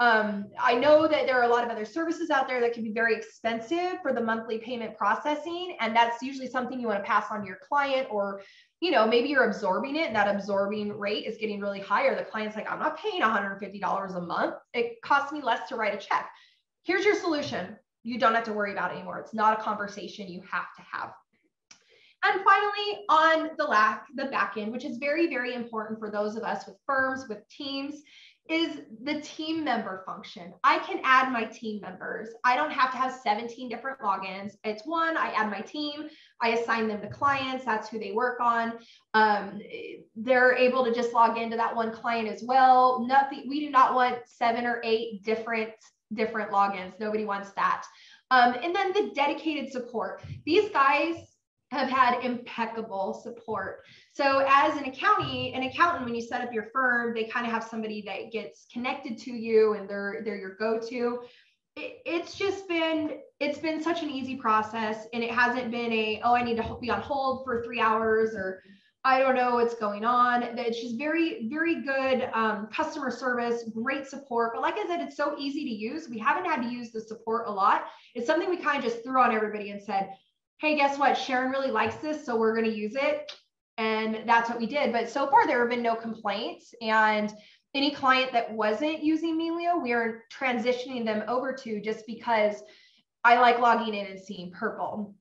I know that there are a lot of other services out there that can be very expensive for the monthly payment processing. And that's usually something you want to pass on to your client, or, you know, maybe you're absorbing it and that absorbing rate is getting really high, or the client's like, I'm not paying $150 a month. It costs me less to write a check. Here's your solution. You don't have to worry about it anymore. It's not a conversation you have to have. And finally, on the back end, which is very, very important for those of us with firms, with teams, is the team member function. I can add my team members. I don't have to have 17 different logins. It's one, I add my team, I assign them to clients, that's who they work on. They're able to just log into that one client as well. We do not want 7 or 8 different logins. Nobody wants that. And then the dedicated support. These guys have had impeccable support. So as an accountant, when you set up your firm, they kind of have somebody that gets connected to you and they're your go-to. It's been such an easy process, and it hasn't been I need to be on hold for 3 hours, or I don't know what's going on. It's just very, very good customer service, great support. But like I said, it's so easy to use. We haven't had to use the support a lot. It's something we kind of just threw on everybody and said, hey, guess what? Sharrin really likes this, so we're going to use it. And that's what we did. But so far, there have been no complaints. And any client that wasn't using Emilio, we are transitioning them over to, just because I like logging in and seeing purple.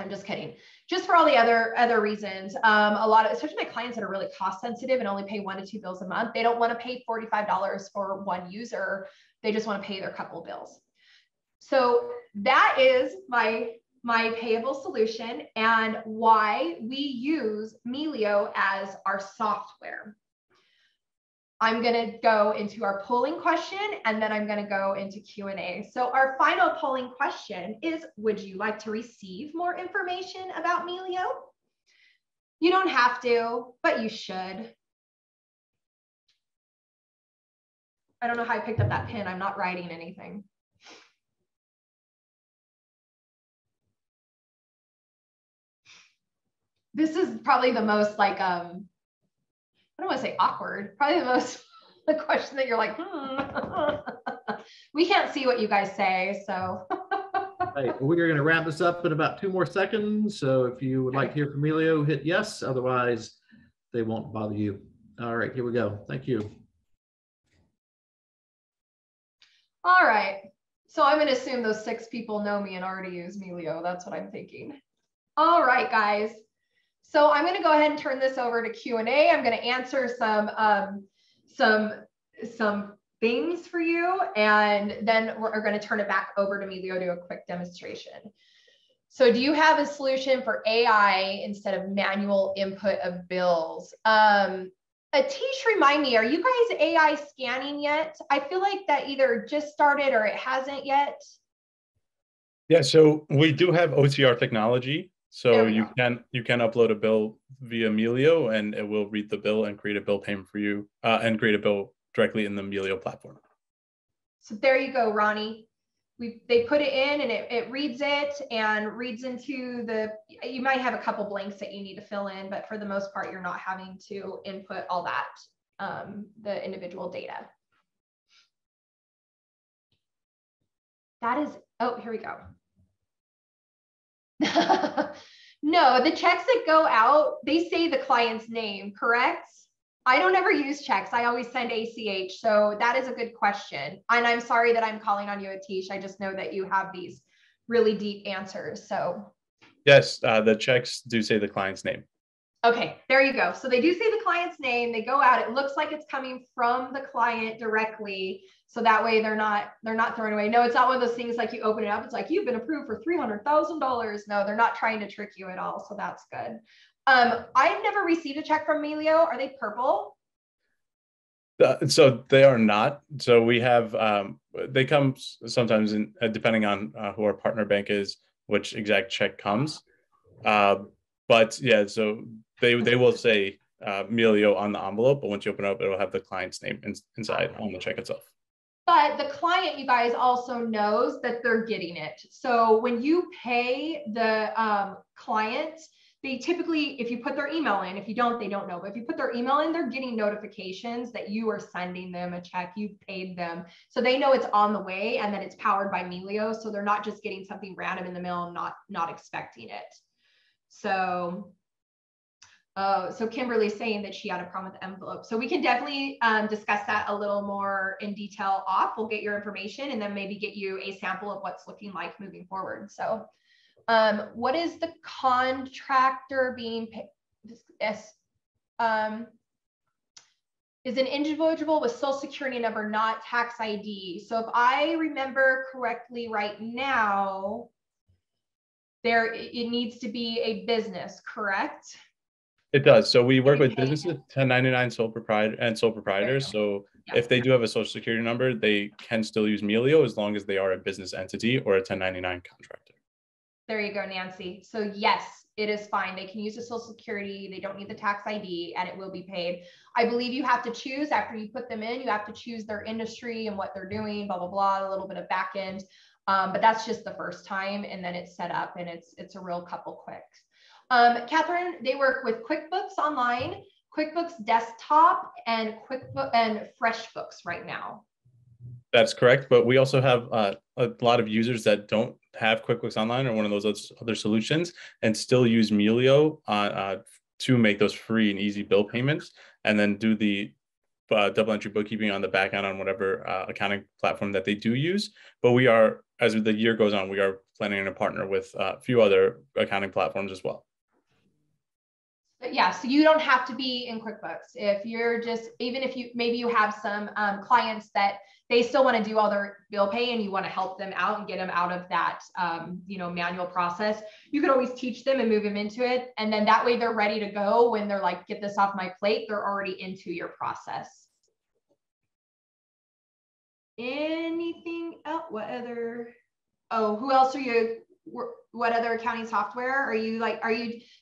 I'm just kidding. Just for all the other reasons. A lot of, especially my clients that are really cost sensitive and only pay 1 to 2 bills a month, they don't want to pay $45 for one user. They just want to pay their couple bills. So that is my payable solution and why we use Emilio as our software. I'm going to go into our polling question, and then I'm going to go into Q&A. So our final polling question is, would you like to receive more information about Emilio? You don't have to, but you should. I don't know how I picked up that pen. I'm not writing anything. This is probably the most like, I don't want to say awkward, probably the question that you're like, we can't see what you guys say, so. Right, we are going to wrap this up in about 2 more seconds. So if you would like to hear from Emilio, hit yes. Otherwise, they won't bother you. All right, here we go. Thank you. All right. So I'm going to assume those 6 people know me and already use Emilio. That's what I'm thinking. All right, guys. So I'm going to go ahead and turn this over to Q&A. I'm going to answer some things for you, and then we're going to turn it back over to Emilio to do a quick demonstration. So do you have a solution for AI instead of manual input of bills? Atish, remind me, are you guys AI scanning yet? I feel like that either just started or it hasn't yet. Yeah, so we do have OCR technology. So you can upload a bill via Emilio, and it will read the bill and create a bill payment for you, and create a bill directly in the Emilio platform. So there you go, Ronnie. They put it in, and it reads it and reads into you might have a couple blanks that you need to fill in, but for the most part, you're not having to input all that, the individual data. That is, oh, here we go. No, the checks that go out, they say the client's name, correct? I don't ever use checks. I always send ACH. So that is a good question. And I'm sorry that I'm calling on you, Atish. I just know that you have these really deep answers. So yes, the checks do say the client's name. Okay, there you go. So they do say the client's name. They go out. It looks like it's coming from the client directly. So that way they're not thrown away. No, it's not one of those things like you open it up. It's like, you've been approved for $300,000. No, they're not trying to trick you at all. So that's good. I've never received a check from Emilio. Are they purple? So they are not. So we have, they come sometimes in, depending on who our partner bank is, which exact check comes. But yeah, so they will say Emilio on the envelope, but once you open it up, it will have the client's name inside on the check itself. But the client, you guys, also knows that they're getting it. So when you pay the client, they typically, if you put their email in, if you don't, they don't know. But if you put their email in, they're getting notifications that you are sending them a check, you've paid them. So they know it's on the way and that it's powered by Emilio. So they're not just getting something random in the mail and not expecting it. So, so Kimberly's saying that she had a problem with the envelope. So we can definitely discuss that a little more in detail off. We'll get your information and then maybe get you a sample of what's looking like moving forward. So What is the contractor being paid? Is an individual with social security number, not tax ID. So if I remember correctly right now, it needs to be a business, correct? It does. So we work with businesses, 1099 sole proprietors. So if they do have a social security number, they can still use Melio as long as they are a business entity or a 1099 contractor. There you go, Nancy. So yes, it is fine. They can use the social security. They don't need the tax ID and it will be paid. I believe you have to choose after you put them in, you have to choose their industry and what they're doing, blah, blah, blah, a little bit of backend. But that's just the first time. And then it's set up and it's a real couple clicks. Catherine, they work with QuickBooks Online, QuickBooks Desktop, and QuickBooks and FreshBooks right now. That's correct. But we also have a lot of users that don't have QuickBooks Online or one of those other solutions and still use Melio to make those free and easy bill payments and then do the double entry bookkeeping on the back end on whatever accounting platform that they do use. But we are, as the year goes on, we are planning to partner with a few other accounting platforms as well. But yeah, so you don't have to be in QuickBooks. If you're just, even if maybe you have some clients that they still want to do all their bill pay and you want to help them out and get them out of that, manual process, you can always teach them and move them into it. And then that way they're ready to go when they're like, get this off my plate, they're already into your process. Anything else? Who else are you? What other accounting software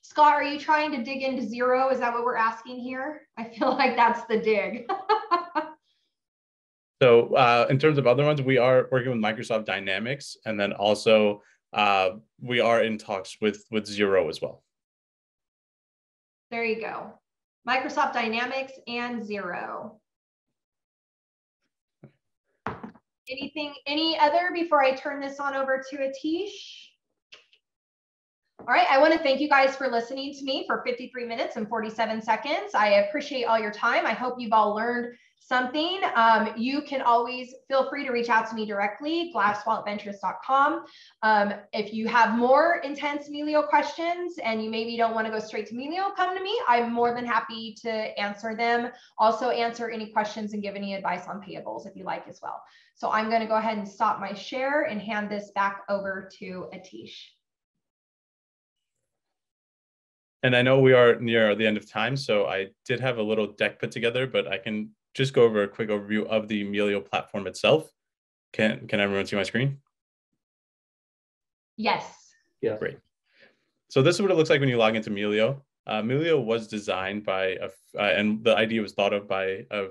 Scott, are you trying to dig into Xero? Is that what we're asking here? I feel like that's the dig. So in terms of other ones, we are working with Microsoft Dynamics, and then also we are in talks with Xero as well. There you go. Microsoft Dynamics and Xero. Any other before I turn this on over to Atish? All right, I want to thank you guys for listening to me for 53 minutes and 47 seconds. I appreciate all your time. I hope you've all learned something. You can always feel free to reach out to me directly, glasswalletventures.com. If you have more intense Melio questions and you maybe don't want to go straight to Melio, come to me. I'm more than happy to answer them. Also answer any questions and give any advice on payables if you like as well. So I'm going to go ahead and stop my share and hand this back over to Atish. And I know we are near the end of time, so I did have a little deck put together, but I can just go over a quick overview of the Melio platform itself. Can everyone see my screen? Yes. Yeah. Great. So this is what it looks like when you log into Melio. Melio was designed by, and the idea was thought of by a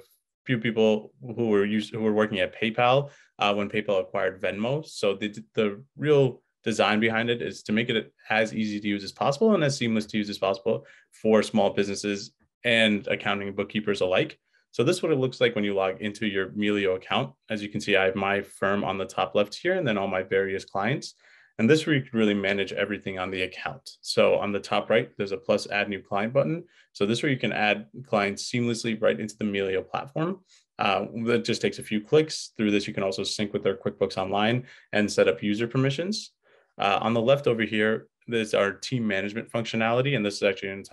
few people who were working at PayPal when PayPal acquired Venmo. So the real design behind it is to make it as easy to use as possible and as seamless to use as possible for small businesses and accounting and bookkeepers alike. So this is what it looks like when you log into your Melio account. As you can see, I have my firm on the top left here and then all my various clients. And this is where you can really manage everything on the account. So on the top right, there's a plus add new client button. So this is where you can add clients seamlessly right into the Melio platform. That just takes a few clicks. Through this, you can also sync with their QuickBooks Online and set up user permissions. On the left over here, there's our team management functionality, and this is actually an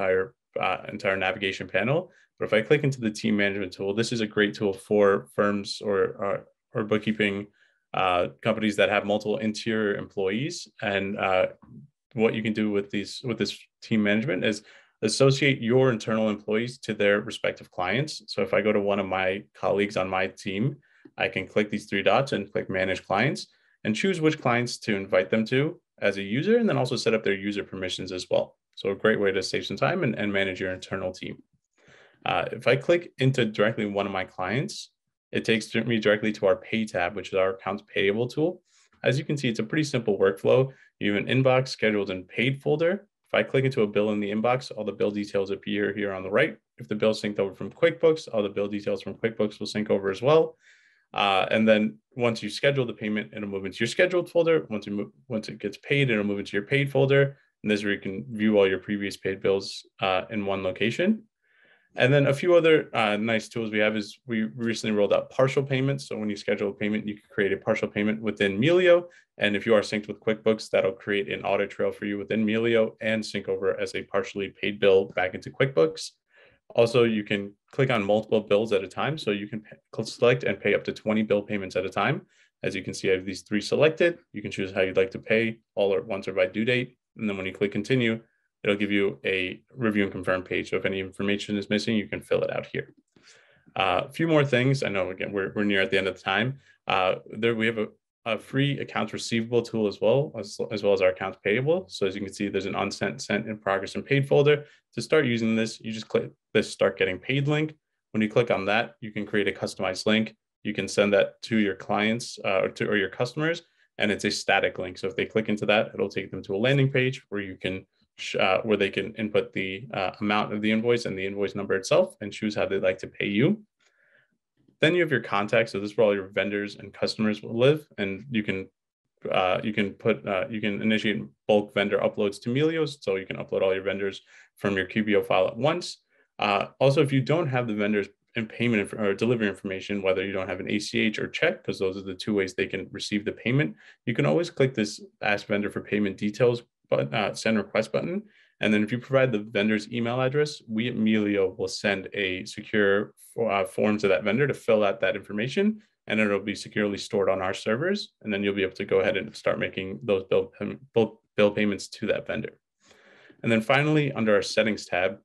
entire navigation panel. But if I click into the team management tool, this is a great tool for firms or bookkeeping companies that have multiple interior employees. And what you can do with this team management is associate your internal employees to their respective clients. So if I go to one of my colleagues on my team, I can click these three dots and click Manage Clients and choose which clients to invite them to as a user, and then also set up their user permissions as well. So a great way to save some time and manage your internal team. If I click into directly one of my clients, it takes me directly to our Pay tab, which is our accounts payable tool. As you can see, it's a pretty simple workflow. You have an inbox, scheduled, and paid folder. If I click into a bill in the inbox, all the bill details appear here on the right. If the bill synced over from QuickBooks, all the bill details from QuickBooks will sync over as well. And then once you schedule the payment, it'll move into your scheduled folder. Once it gets paid, it'll move into your paid folder. And this is where you can view all your previous paid bills in one location. And then a few other nice tools we have is we recently rolled out partial payments. So when you schedule a payment, you can create a partial payment within Melio. And if you are synced with QuickBooks, that'll create an audit trail for you within Melio and sync over as a partially paid bill back into QuickBooks. Also, you can click on multiple bills at a time. So you can select and pay up to 20 bill payments at a time. As you can see, I have these 3 selected. You can choose how you'd like to pay, all at once or by due date. And then when you click continue, it'll give you a review and confirm page. So if any information is missing, you can fill it out here. A few more things. I know, again, we're near at the end of the time. There we have a free accounts receivable tool as well as our accounts payable. So as you can see, there's an unsent, sent, in progress, and paid folder. To start using this, you just click this start getting paid link. When you click on that, you can create a customized link. You can send that to your clients or your customers, and it's a static link. So if they click into that, it'll take them to a landing page where you can where they can input the amount of the invoice and the invoice number itself and choose how they'd like to pay you. Then you have your contacts. So this is where all your vendors and customers will live, and you can initiate bulk vendor uploads to Melio, so you can upload all your vendors from your QBO file at once. Also, if you don't have the vendors and payment or delivery information, whether you don't have an ACH or check, because those are the 2 ways they can receive the payment, you can always click this Ask Vendor for Payment Details button, send request button. And then if you provide the vendor's email address, we at Melio will send a secure form to that vendor to fill out that information, and it'll be securely stored on our servers. And then you'll be able to go ahead and start making those bill payments to that vendor. And then finally, under our settings tab,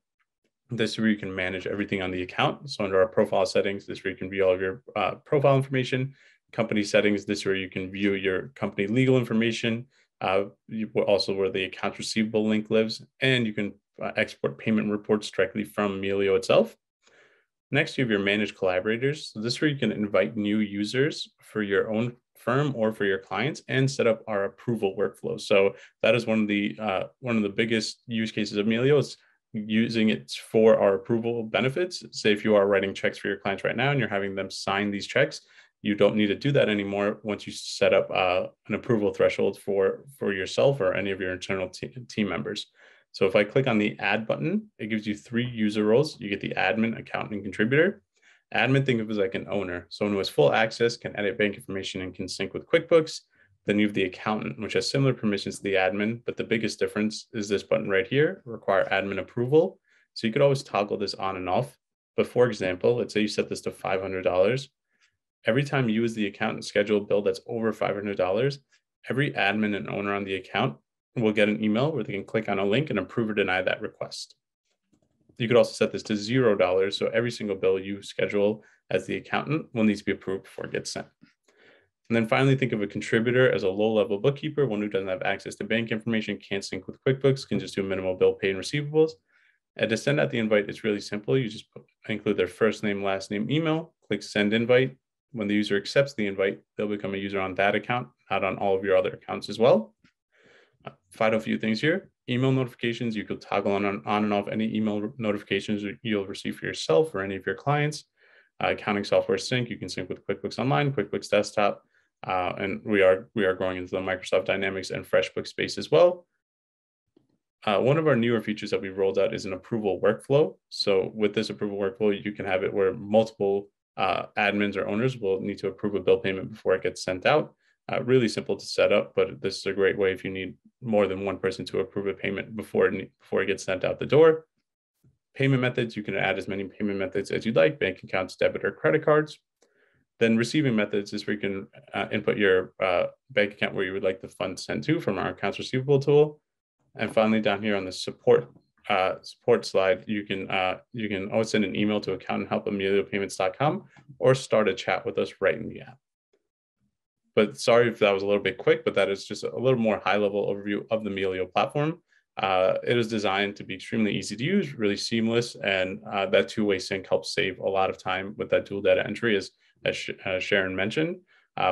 this is where you can manage everything on the account. So under our profile settings, this is where you can view all of your profile information. Company settings, this is where you can view your company legal information. Also where the accounts receivable link lives, and you can export payment reports directly from Melio itself. Next, you have your managed collaborators. So this is where you can invite new users for your own firm or for your clients and set up our approval workflow. So that is one of the biggest use cases of Melio is using it for our approval benefits. Say if you are writing checks for your clients right now and you're having them sign these checks, you don't need to do that anymore once you set up an approval threshold for yourself or any of your internal team members. So if I click on the add button, it gives you 3 user roles. You get the admin, accountant, and contributor. Admin, think of it as like an owner. Someone who has full access, can edit bank information, and can sync with QuickBooks. Then you have the accountant, which has similar permissions to the admin, but the biggest difference is this button right here, require admin approval. So you could always toggle this on and off. But for example, let's say you set this to $500. Every time you as the accountant schedule a bill that's over $500, every admin and owner on the account will get an email where they can click on a link and approve or deny that request. You could also set this to $0. So every single bill you schedule as the accountant will need to be approved before it gets sent. And then finally, think of a contributor as a low-level bookkeeper, one who doesn't have access to bank information, can't sync with QuickBooks, can just do minimal bill pay and receivables. And to send out the invite, it's really simple. You just include their first name, last name, email, click send invite. When the user accepts the invite, they'll become a user on that account, not on all of your other accounts as well. Final few things here. Email notifications, you could toggle on and off any email notifications you'll receive for yourself or any of your clients. Accounting software sync, you can sync with QuickBooks Online, QuickBooks Desktop, and we are growing into the Microsoft Dynamics and FreshBooks space as well. One of our newer features that we rolled out is an approval workflow. So with this approval workflow, you can have it where multiple admins or owners will need to approve a bill payment before it gets sent out. Really simple to set up, but this is a great way if you need more than one person to approve a payment before it gets sent out the door. Payment methods, you can add as many payment methods as you'd like, bank accounts, debit or credit cards. Then receiving methods is where you can input your bank account where you would like the funds sent to from our accounts receivable tool. And finally, down here on the support slide, you can always send an email to accountanthelp@emiliopayments.com or start a chat with us right in the app. But sorry if that was a little bit quick, but that is just a little more high-level overview of the Melio platform. It is designed to be extremely easy to use, really seamless, and that two-way sync helps save a lot of time with that dual data entry, as Sharrin mentioned.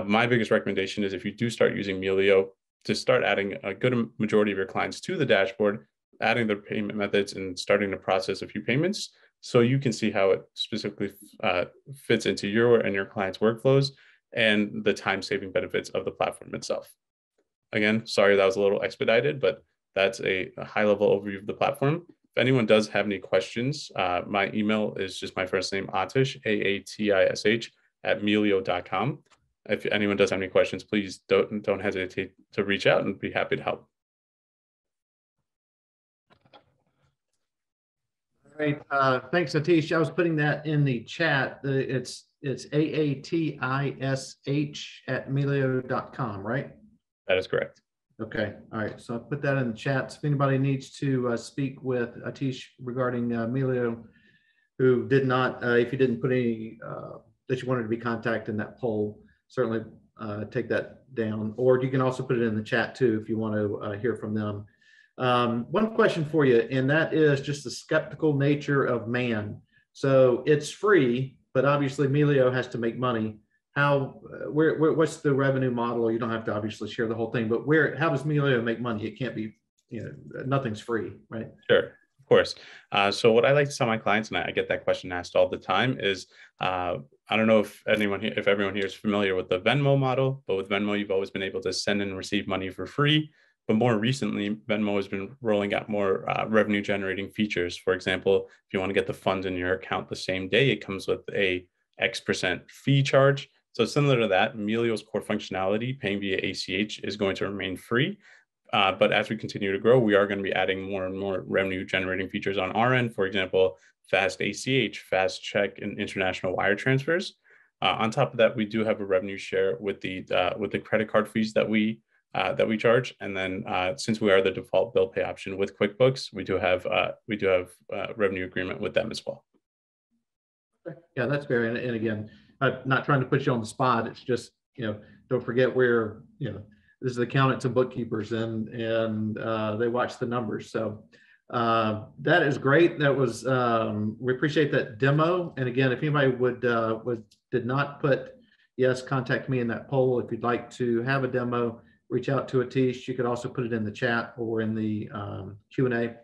My biggest recommendation is if you do start using Melio, to start adding a good majority of your clients to the dashboard, adding their payment methods and starting to process a few payments so you can see how it specifically fits into your and your clients' workflows and the time-saving benefits of the platform itself. Again, sorry that was a little expedited, but that's a high-level overview of the platform. if anyone does have any questions, my email is just my first name, Atish, Aatish, @melio.com. If anyone does have any questions, please don't hesitate to reach out and be happy to help. All right. Thanks, Atish. I was putting that in the chat. It's AATISH @melio.com, right? That is correct. Okay. All right. So I'll put that in the chat. So if anybody needs to speak with Atish regarding Emilio, who did not, if you didn't put any that you wanted to be contacted in that poll, certainly take that down. Or you can also put it in the chat too if you want to hear from them. One question for you, and that is just the skeptical nature of man. So it's free, but obviously Emilio has to make money. What's the revenue model? You don't have to obviously share the whole thing, but how does Emilio make money? It can't be, nothing's free, right? Sure, of course. So what I like to tell my clients, and I get that question asked all the time, is I don't know if everyone here is familiar with the Venmo model, but with Venmo, you've always been able to send and receive money for free. But more recently, Venmo has been rolling out more revenue generating features. For example, if you want to get the funds in your account the same day, it comes with a X% fee charge. So similar to that, Emilio's core functionality, paying via ACH, is going to remain free. But as we continue to grow, we are going to be adding more and more revenue generating features on our end. For example, fast ACH, fast check, and international wire transfers. On top of that, we do have a revenue share with the credit card fees that we charge. And then since we are the default bill pay option with QuickBooks, we do have revenue agreement with them as well. Yeah, that's fair. And again, I'm not trying to put you on the spot. It's just, don't forget this is accountants and bookkeepers, and they watch the numbers. So that is great. That was, we appreciate that demo. And again, if anybody did not put yes, contact me in that poll. If you'd like to have a demo, reach out to Atish. You could also put it in the chat or in the Q&A.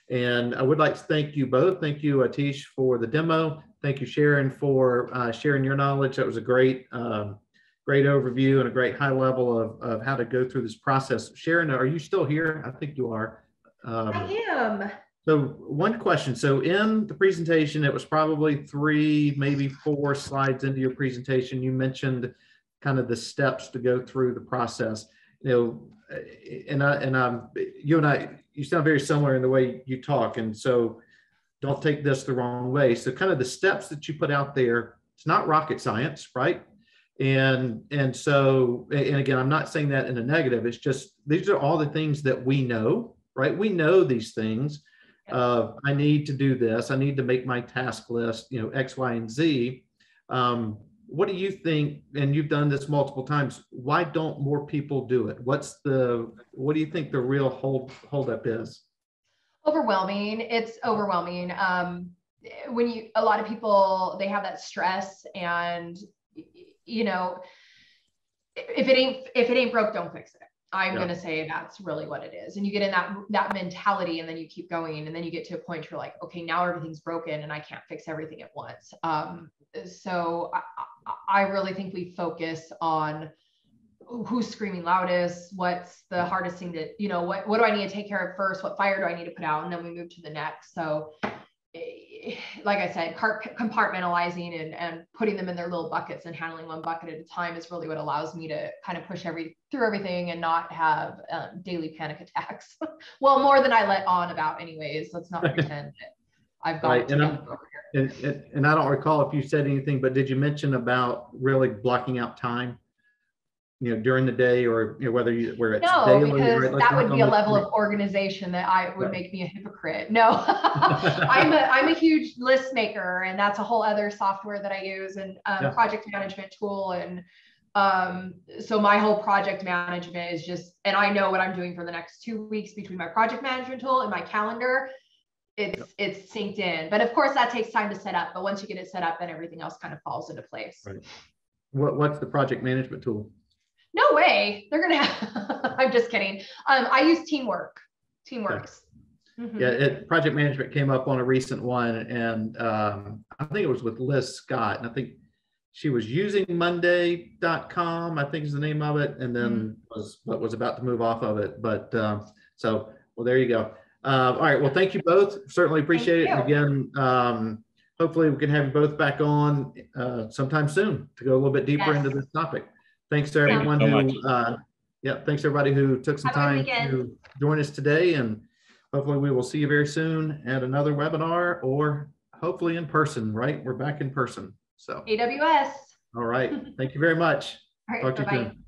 And I would like to thank you both. Thank you, Atish, for the demo. Thank you, Sharrin, for sharing your knowledge. That was a great overview and a great high level of how to go through this process. Sharrin, are you still here? I think you are. I am. So one question. So in the presentation, it was probably 3, maybe 4 slides into your presentation. You mentioned kind of the steps to go through the process. You sound very similar in the way you talk. And so don't take this the wrong way. So kind of the steps that you put out there, it's not rocket science, right? And again, I'm not saying that in a negative. It's just, these are all the things that we know, right? We know these things. I need to do this. I need to make my task list, X, Y, and Z. What do you think? And you've done this multiple times. Why don't more people do it? What do you think the real holdup is? Overwhelming. It's overwhelming. A lot of people, they have that stress, and if it ain't broke, don't fix it. I'm going to say that's really what it is. And you get in that mentality, and then you keep going, and then you get to a point where you're like, okay, now everything's broken and I can't fix everything at once. So I really think we focus on who's screaming loudest, what's the hardest thing that, what do I need to take care of first? What fire do I need to put out? And then we move to the next. So like I said, compartmentalizing and putting them in their little buckets and handling one bucket at a time is really what allows me to kind of push through everything and not have daily panic attacks. Well, more than I let on about anyways. Let's not pretend that I've got it together over here. And I don't recall if you said anything, but did you mention about really blocking out time? During the day, or whether where it's daily, because right? that would be a level of organization that would make me a hypocrite. No, I'm a huge list maker, and that's a whole other software that I use, and project management tool. And so my whole project management is just, and I know what I'm doing for the next 2 weeks between my project management tool and my calendar. It's synced in, but of course that takes time to set up. But once you get it set up, then everything else kind of falls into place. Right. What's the project management tool? No way. They're going to have, I'm just kidding. I use Teamworks. Mm-hmm. Yeah, project management came up on a recent one, and I think it was with Liz Scott, and I think she was using Monday.com, I think is the name of it, and then was about to move off of it. But well, there you go. All right. Well, thank you both. Certainly appreciate it. And again, hopefully we can have you both back on sometime soon to go a little bit deeper into this topic. Thanks to everyone thanks to everybody who took some time to join us today. And hopefully we will see you very soon at another webinar or hopefully in person, right? We're back in person. So AWS. All right. Thank you very much. All right, Talk to you soon.